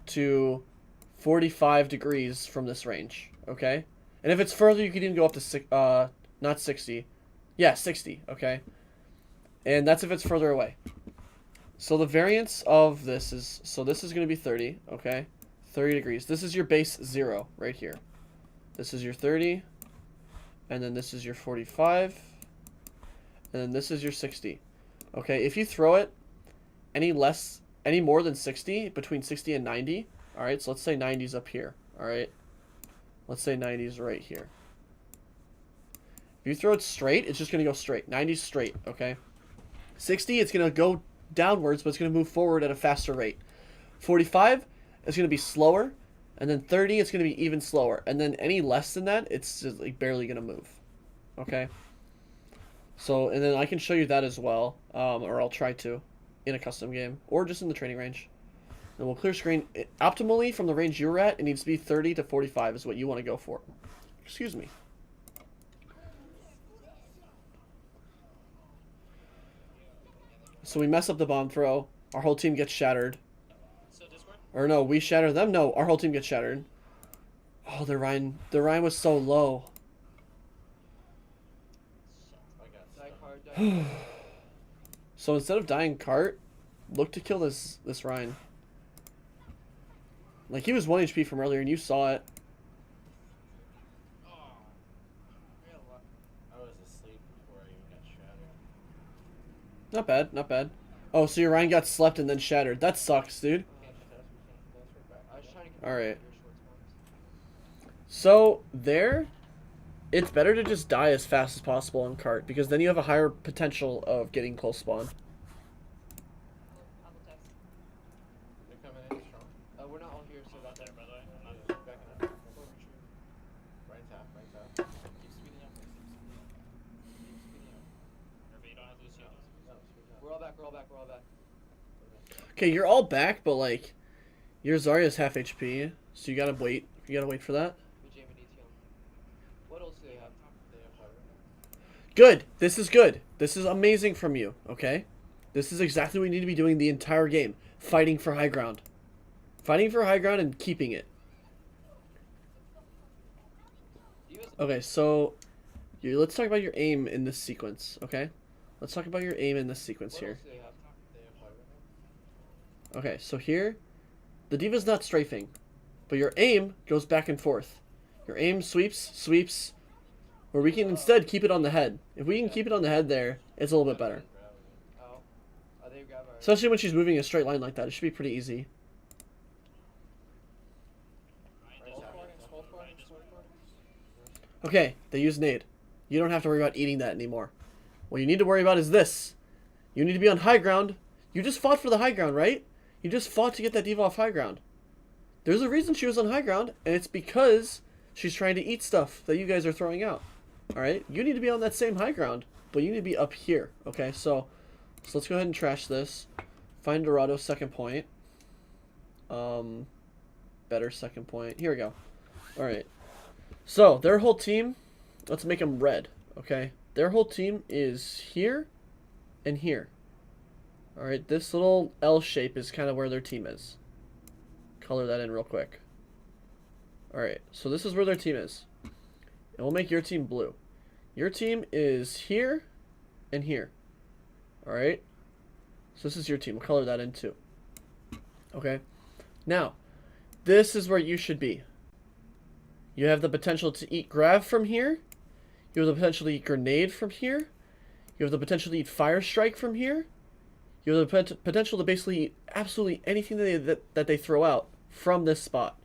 to 45 degrees from this range. Okay? And if it's further, you could even go up to not 60. Yeah, 60, okay? And that's if it's further away. So the variance of this is, so this is going to be 30, okay? 30 degrees. This is your base 0 right here. This is your 30, and then this is your 45, and then this is your 60. Okay, if you throw it any more than 60, between 60 and 90, all right, so let's say 90 is up here, all right? Let's say 90 is right here. If you throw it straight, it's just going to go straight. 90 is straight, okay? 60, it's going to go downwards, but it's going to move forward at a faster rate. 45, it's going to be slower. And then 30, it's going to be even slower. And then any less than that, it's just like barely going to move. Okay? So, and then I can show you that as well. Or I'll try to in a custom game. Or just in the training range. And we'll clear screen. Optimally, from the range you're at, it needs to be 30 to 45 is what you want to go for. Excuse me. So we mess up the bomb throw. Our whole team gets shattered. Still discord. Or no, we shatter them. No, our whole team gets shattered. Oh, the Rhine was so low. I got Die stuck. card, die card. So instead of dying cart, look to kill this Rhine. Like, he was 1 HP from earlier, and you saw it. Oh, real luck. I was asleep before I even got shattered. Not bad, not bad. Oh, so your Rhine got slept and then shattered. That sucks, dude. Can't contest, we can't contest, we're back. I was trying to All right. your short spawns. So, there, it's better to just die as fast as possible on cart, because then you have a higher potential of getting close spawn. Combo text. They're coming in strong. We're not all here, so I'm not that's there, by the way. I'm not. Yeah, backing up. Right top, right top. Keep speeding up, keep speeding up. Keep speeding up. Remember, you don't have Lucio. No, speed up. we're all back, we're all back, we're all back. Okay, you're all back, but, like, your Zarya's half HP, so you gotta wait. You gotta wait for that. We jam and ETM. What else do they have? They have fire. Good. This is good. This is amazing from you, okay? This is exactly what you need to be doing the entire game. Fighting for high ground. Fighting for high ground and keeping it. Okay, so let's talk about your aim in this sequence, okay? Let's talk about your aim in this sequence What here. else do they have? They have fire. Okay, so here, the Diva's not strafing, but your aim goes back and forth. Your aim sweeps. Or we can instead keep it on the head. If we can keep it on the head there, it's a little bit better. Oh. Oh, they grab our... Especially when she's moving a straight line like that. It should be pretty easy. Okay, they use nade. You don't have to worry about eating that anymore. What you need to worry about is this. You need to be on high ground. You just fought for the high ground, right? You just fought to get that diva off high ground. There's a reason she was on high ground, and it's because she's trying to eat stuff that you guys are throwing out. Alright? You need to be on that same high ground, but you need to be up here. Okay, so let's go ahead and trash this. Find Dorado's second point. Better second point. Here we go. Alright. So, their whole team, let's make them red, okay? Their whole team is here and here. Alright, this little L shape is kind of where their team is. Color that in real quick. Alright, so this is where their team is. And we'll make your team blue. Your team is here and here. Alright? So this is your team. We'll color that in too. Okay? Now, this is where you should be. You have the potential to eat grav from here. You have the potential to eat grenade from here. You have the potential to eat fire strike from here. You have the potential to basically eat absolutely anything that they throw out from this spot.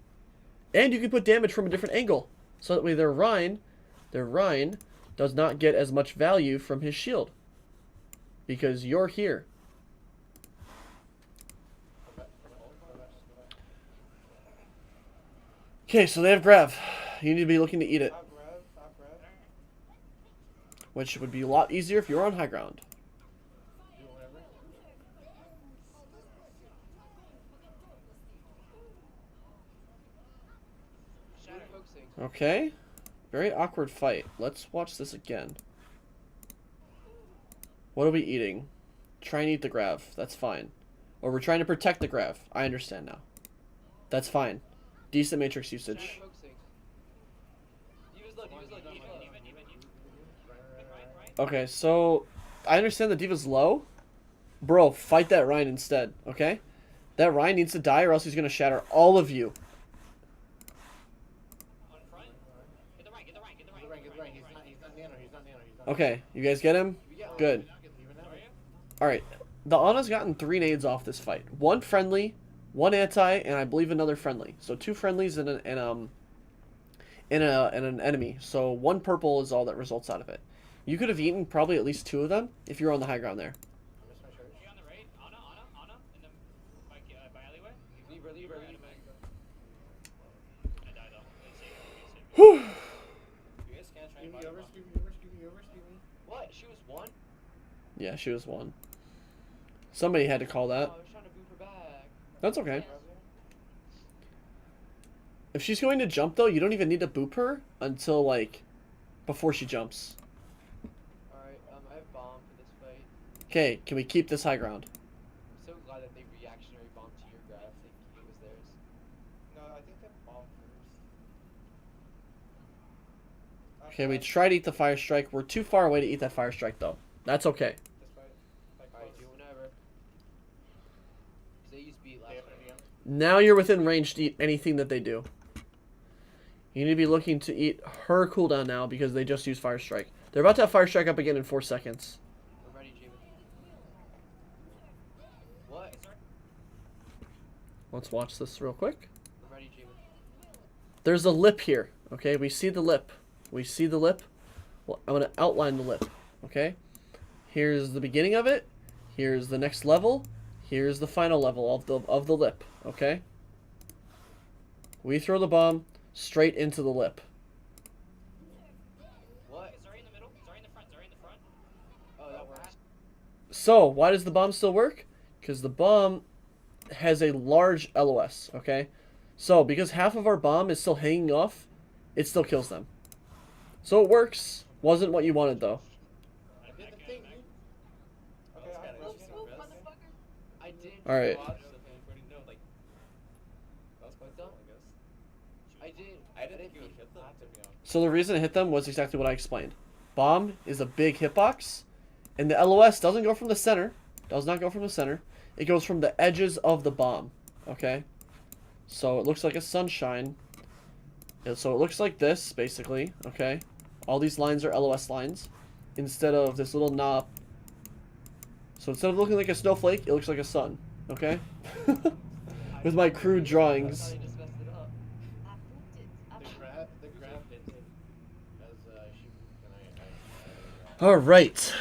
And you can put damage from a different angle. So that way their Rhine does not get as much value from his shield. Because you're here. Okay, so they have grav. You need to be looking to eat it. Which would be a lot easier if you were on high ground. Okay. Very awkward fight. Let's watch this again. What are we eating? Try and eat the grav. That's fine. Or we're trying to protect the grav. I understand now. That's fine. Decent matrix usage. Okay, so I understand the diva's low. Bro, fight that Rhine instead, okay? That Rhine needs to die or else he's going to shatter all of you. Okay, you guys get him? Good. Alright, the Ana's gotten 3 nades off this fight. 1 friendly, 1 anti, and I believe another friendly. So 2 friendlies and an enemy. So 1 purple is all that results out of it. You could have eaten probably at least 2 of them if you were on the high ground there. Whew. What? She was 1? Yeah, she was 1. Somebody had to call that. Oh, I was trying to boop her back. That's okay. If she's going to jump, though, you don't even need to boop her until, like, before she jumps. Alright, I have bomb for this fight. Okay, can we keep this high ground? I'm so glad that they reactionary bombed to your grab thinking it was theirs. No, I think that bomb first. Okay, we tried to eat the fire strike. We're too far away to eat that fire strike, though. That's okay. This fight. Alright, do whenever. They used beat last fight. Now you're within range to eat anything that they do. You need to be looking to eat her cooldown now because they just used fire strike. They're about to have fire strike up again in 4 seconds. I'm ready, Jimmy. What? Let's watch this real quick. I'm ready, Jimmy. There's a lip here, okay? We see the lip. We see the lip. Well, I'm going to outline the lip, okay? Here's the beginning of it. Here's the next level. Here's the final level of the lip, okay? We throw the bomb straight into the lip. What? Is Zari in the middle? Zari in the front? Zari in the front? Oh, that works. So, why does the bomb still work? Because the bomb has a large LOS, okay? So, because half of our bomb is still hanging off, it still kills them. So it works. Wasn't what you wanted, though. I did the thing. Okay, I did. Alright. I didn't think you would hit them, to be honest. So the reason it hit them was exactly what I explained. Bomb is a big hitbox, and the LOS doesn't go from the center. Does not go from the center. It goes from the edges of the bomb. Okay? So it looks like a sunshine. And so it looks like this, basically, okay? All these lines are LOS lines, instead of this little knob. So instead of looking like a snowflake, it looks like a sun, okay? With my crude drawings. I just messed it up. The grab hinted as she and Alright.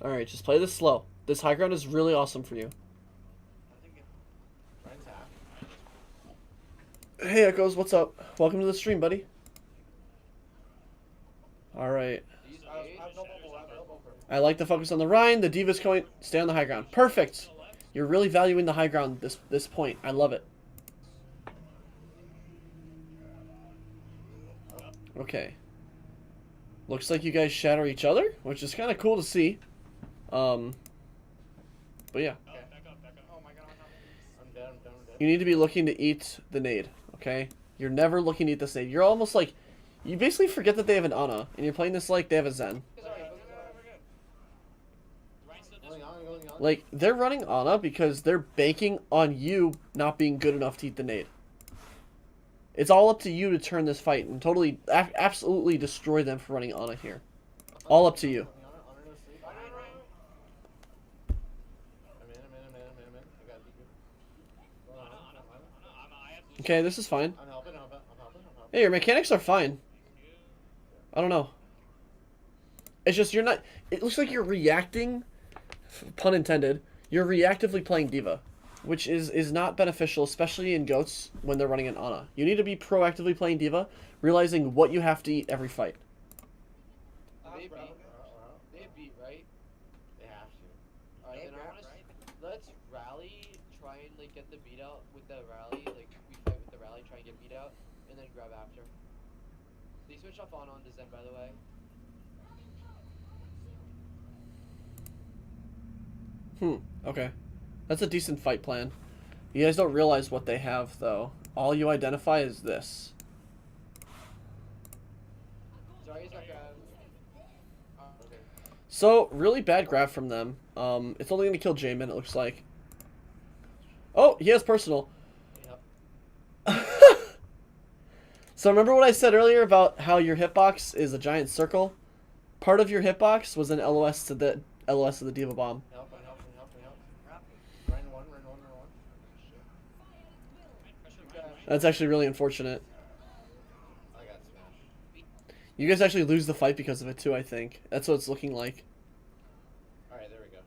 Alright, Alright, just play this slow. This high ground is really awesome for you. Ryan's half. Hey Echoes, what's up? Welcome to the stream, buddy. Alright. I like the focus on the Rhine. The Diva's going. Stay on the high ground. Perfect. You're really valuing the high ground this point. I love it. Okay. Looks like you guys shatter each other, which is kind of cool to see. But yeah. Oh my god. I'm down. You need to be looking to eat the nade, okay? You're never looking to eat this nade. You're almost like... You basically forget that they have an Ana, and you're playing this like they have a Zen. Going on. Like, they're running Ana because they're banking on you not being good enough to eat the nade. It's all up to you to turn this fight and totally, absolutely destroy them for running Ana here. All up to you. I'm in. I got you. Okay, this is fine. I'm helping. Hey, your mechanics are fine. I don't know. It's just you're not... It looks like you're reacting, pun intended, you're reactively playing Diva, which is not beneficial, especially in GOATs when they're running an Ana. You need to be proactively playing Diva, realizing what you have to eat every fight. They beat, right? They have to. Alright, then I wanna let's rally, try and like get the beat out with the rally, like we fight with the rally, try and get beat out, and then grab after. They switch off on to Zen, by the way. Okay. That's a decent fight plan. You guys don't realize what they have, though. All you identify is this. Sorry, he's not grab. Okay. So, really bad grab from them. It's only going to kill Jamin, it looks like. Oh, he has personal. Yep. So remember what I said earlier about how your hitbox is a giant circle? Part of your hitbox was an LOS to the Diva Bomb. Help. Ryan one. That's actually really unfortunate. I got smashed. You guys actually lose the fight because of it too, I think. That's what it's looking like. Alright, there we go.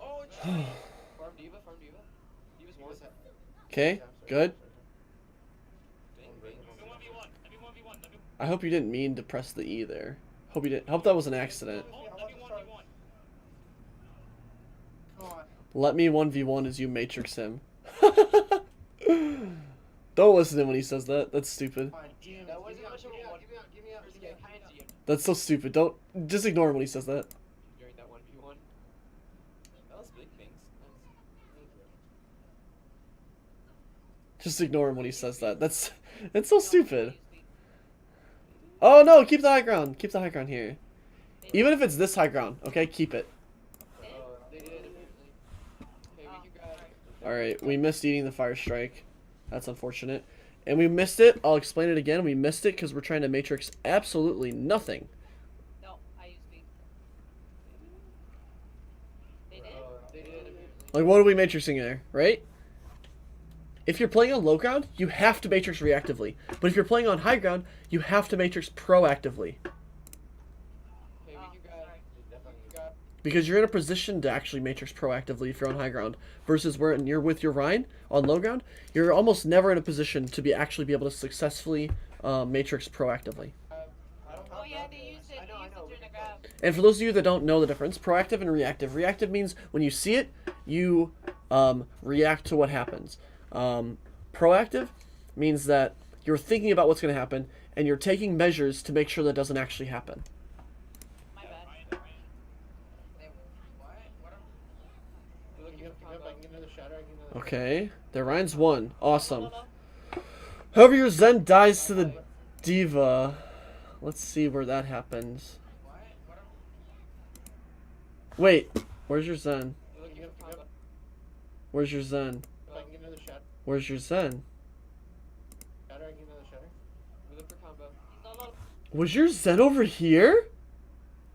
Oh, farm Diva. Diva's one. Okay, good. Let me 1v1. I hope you didn't mean to press the E there. Hope you didn't. Hope that was an accident. Let me 1v1. God. Let me 1v1 as you matrix him. Don't listen to him when he says that. That's stupid. God damn it. That wasn't much of a one. Give me up. Yeah, kind of see him That's so stupid. Don't just ignore him when he says that. during that 1v1. That was big things. Just ignore him when he says that. It's so stupid. Oh no, keep the high ground. Keep the high ground here. Even if it's this high ground, okay, keep it. They did apparently. Okay, we can grab. Alright, we missed eating the fire strike. That's unfortunate. And we missed it. I'll explain it again. We missed it because we're trying to matrix absolutely nothing. No, I used B. They did? They did apparently. Like, what are we matrixing there, right? If you're playing on low ground, you have to matrix reactively. But if you're playing on high ground, you have to matrix proactively. Okay, we can grab. Because you're in a position to actually matrix proactively if you're on high ground. Versus when you're with your Rhine on low ground, you're almost never in a position to actually be able to successfully matrix proactively. Oh yeah, they used it. They used it during the grab. And for those of you that don't know the difference, proactive and reactive. Reactive means when you see it, you react to what happens. Proactive means that you're thinking about what's going to happen and you're taking measures to make sure that doesn't actually happen. My bad. Okay, the Ryan's won. Awesome. No. However, your Zen dies to the Diva. Let's see where that happens. Wait, where's your Zen? Where's your Zen? Where's your Zen? Shatter, I give another shatter. We look for combo. He's low, low. Was your Zen over here?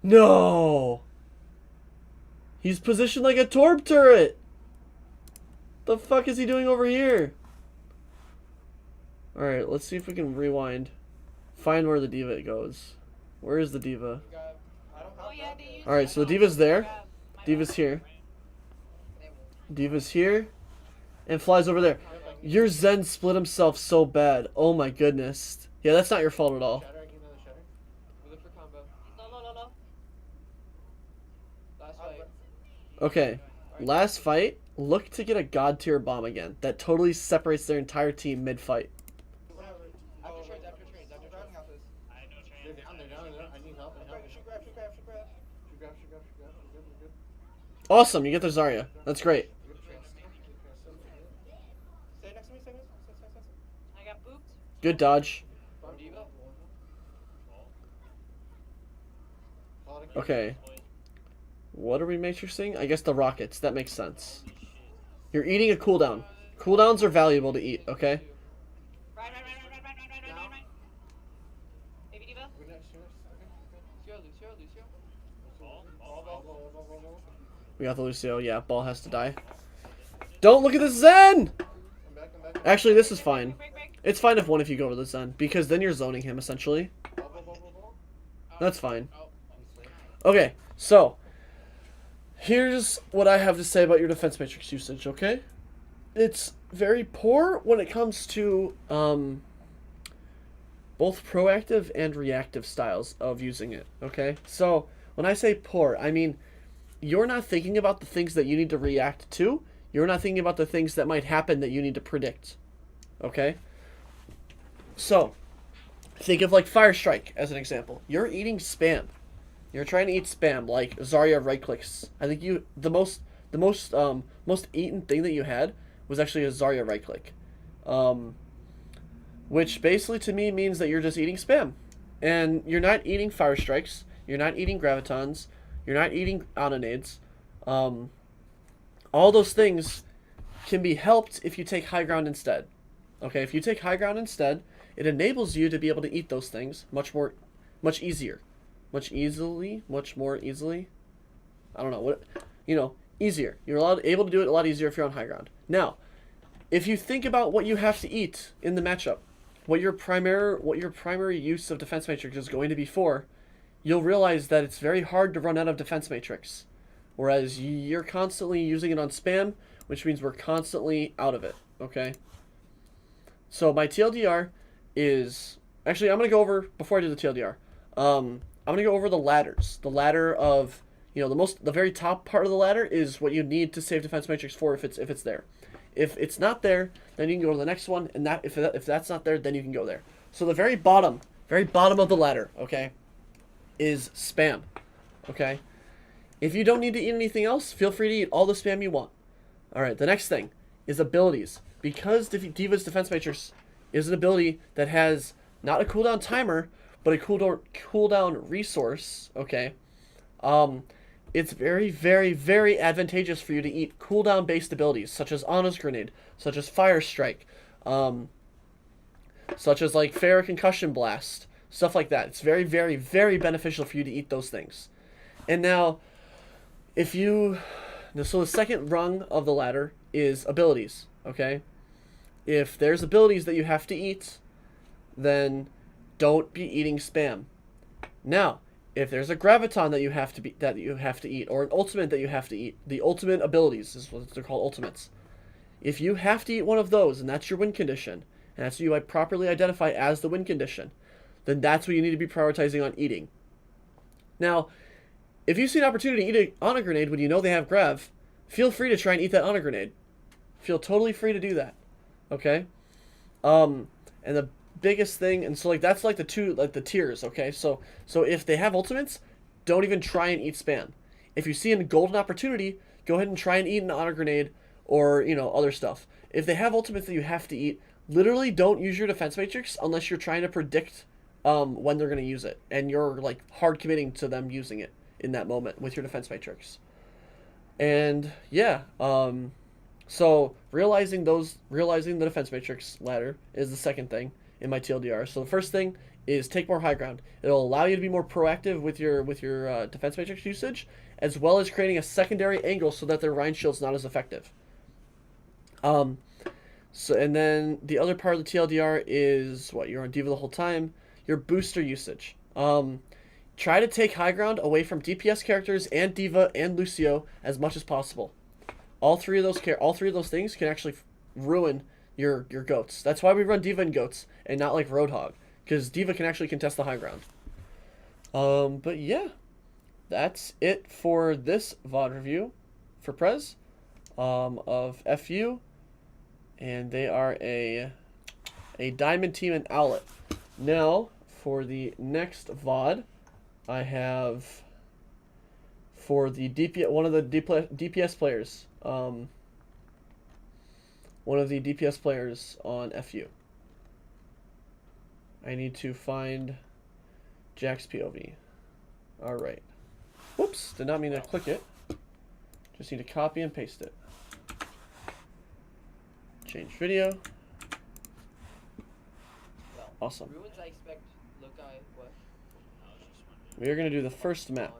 No. He's positioned like a torp turret. The fuck is he doing over here? Alright, let's see if we can rewind. Find where the diva goes. Where is the diva? We got, I don't have Oh yeah, they use. Alright, so the diva's there. Diva's here. Diva's here. And flies over there. Your Zen split himself so bad. Oh my goodness. Yeah, that's not your fault at all. shatter, I give another shatter. We look for combo. He's low, low, low, low. Last fight. Okay, last fight. Look to get a god tier bomb again. That totally separates their entire team mid-fight. After trains, after trains, after trains. I had no train. They're down, they're down, they're down. I need help, I need help. Shoot grab, shoot grab, shoot grab. Shoot grab, shoot grab, shoot grab. We're good, we're good. Awesome, you get the Zarya. That's great. We're good. Stay next to me, stay next to me, stay. I got booped. Good dodge. Farm diva. Okay. What are we matrixing? I guess the rockets. That makes sense. You're eating a cooldown. Cooldowns are valuable to eat, okay? Right. Baby diva. We're next, you're next. Okay, Lucio, Lucio, Lucio. Ball. We got the Lucio. Yeah, ball has to die. Don't look at the Zen! I'm back. Actually, this is fine. Break. It's fine if one of you go over the Zen, because then you're zoning him, essentially. Ball. That's fine. Oh, Okay, so here's what I have to say about your defense matrix usage, okay? It's very poor when it comes to both proactive and reactive styles of using it, okay? So when I say poor, I mean you're not thinking about the things that you need to react to. You're not thinking about the things that might happen that you need to predict, okay? So think of like Fire Strike as an example. You're eating spam. You're trying to eat spam like Zarya right clicks. I think the most eaten thing that you had was actually a Zarya right click, which basically to me means that you're just eating spam, and you're not eating Fire Strikes. You're not eating Gravitons. You're not eating Ononades. All those things can be helped if you take high ground instead. Okay, if you take high ground instead, it enables you to be able to eat those things much more easily. I don't know easier. You're able to do it a lot easier if you're on high ground. Now, if you think about what you have to eat in the matchup, what your primary use of defense matrix is going to be for, you'll realize that it's very hard to run out of defense matrix. Whereas you're constantly using it on spam, which means we're constantly out of it, okay? So my TLDR is... Actually, I'm going to go over, before I do the TLDR, I'm going to go over the ladders. The ladder of, the very top part of the ladder is what you need to save defense matrix for if it's there. If it's not there, then you can go to the next one, and if that's not there, then you can go there. So the very bottom of the ladder, okay, is spam, okay? If you don't need to eat anything else, feel free to eat all the spam you want. Alright, the next thing is abilities. Because Diva's defense matrix is an ability that has not a cooldown timer, but a cooldown resource, okay, it's very, very, very advantageous for you to eat cooldown-based abilities, such as Honest Grenade, such as Fire Strike, such as, like, Fair Concussion Blast, stuff like that. It's very, very, very beneficial for you to eat those things. And now, so the second rung of the ladder is abilities, okay? If there's abilities that you have to eat, then don't be eating spam. Now, if there's a graviton that you have to eat, or an ultimate that you have to eat, the ultimate abilities is what they're called, ultimates. If you have to eat one of those, and that's your win condition, and that's what you properly identify as the win condition, then that's what you need to be prioritizing on eating. Now, if you see an opportunity to eat an Honor Grenade when you know they have Grav, feel free to try and eat that Honor Grenade. Feel totally free to do that. Okay? And the biggest thing, and so that's the tiers, okay? So if they have ultimates, don't even try and eat spam. If you see a golden opportunity, go ahead and try and eat an Honor Grenade or, other stuff. If they have ultimates that you have to eat, literally don't use your defense matrix unless you're trying to predict when they're going to use it, and you're hard committing to them using it in that moment with your defense matrix. And yeah, So realizing the defense matrix ladder is the second thing in my TLDR. So the first thing is take more high ground. It'll allow you to be more proactive with your defense matrix usage, as well as creating a secondary angle so that their Rhine shield's not as effective. So and then the other part of the TLDR is what you're on Diva the whole time. Your booster usage. Try to take high ground away from DPS characters and Diva and Lucio as much as possible. All three of those things can actually ruin your goats. That's why we run Diva and goats and not like Roadhog, because Diva can actually contest the high ground. But yeah, that's it for this VOD review for Prez of FU, and they are a diamond team in Owlet. Now for the next VOD, I have for the one of the DPS players. One of the DPS players on FU. I need to find Jack's POV. Alright. Whoops, did not mean to click it. Just need to copy and paste it. Change video. Well, Awesome. Ruins I expect. Look, what? We are going to do the first map.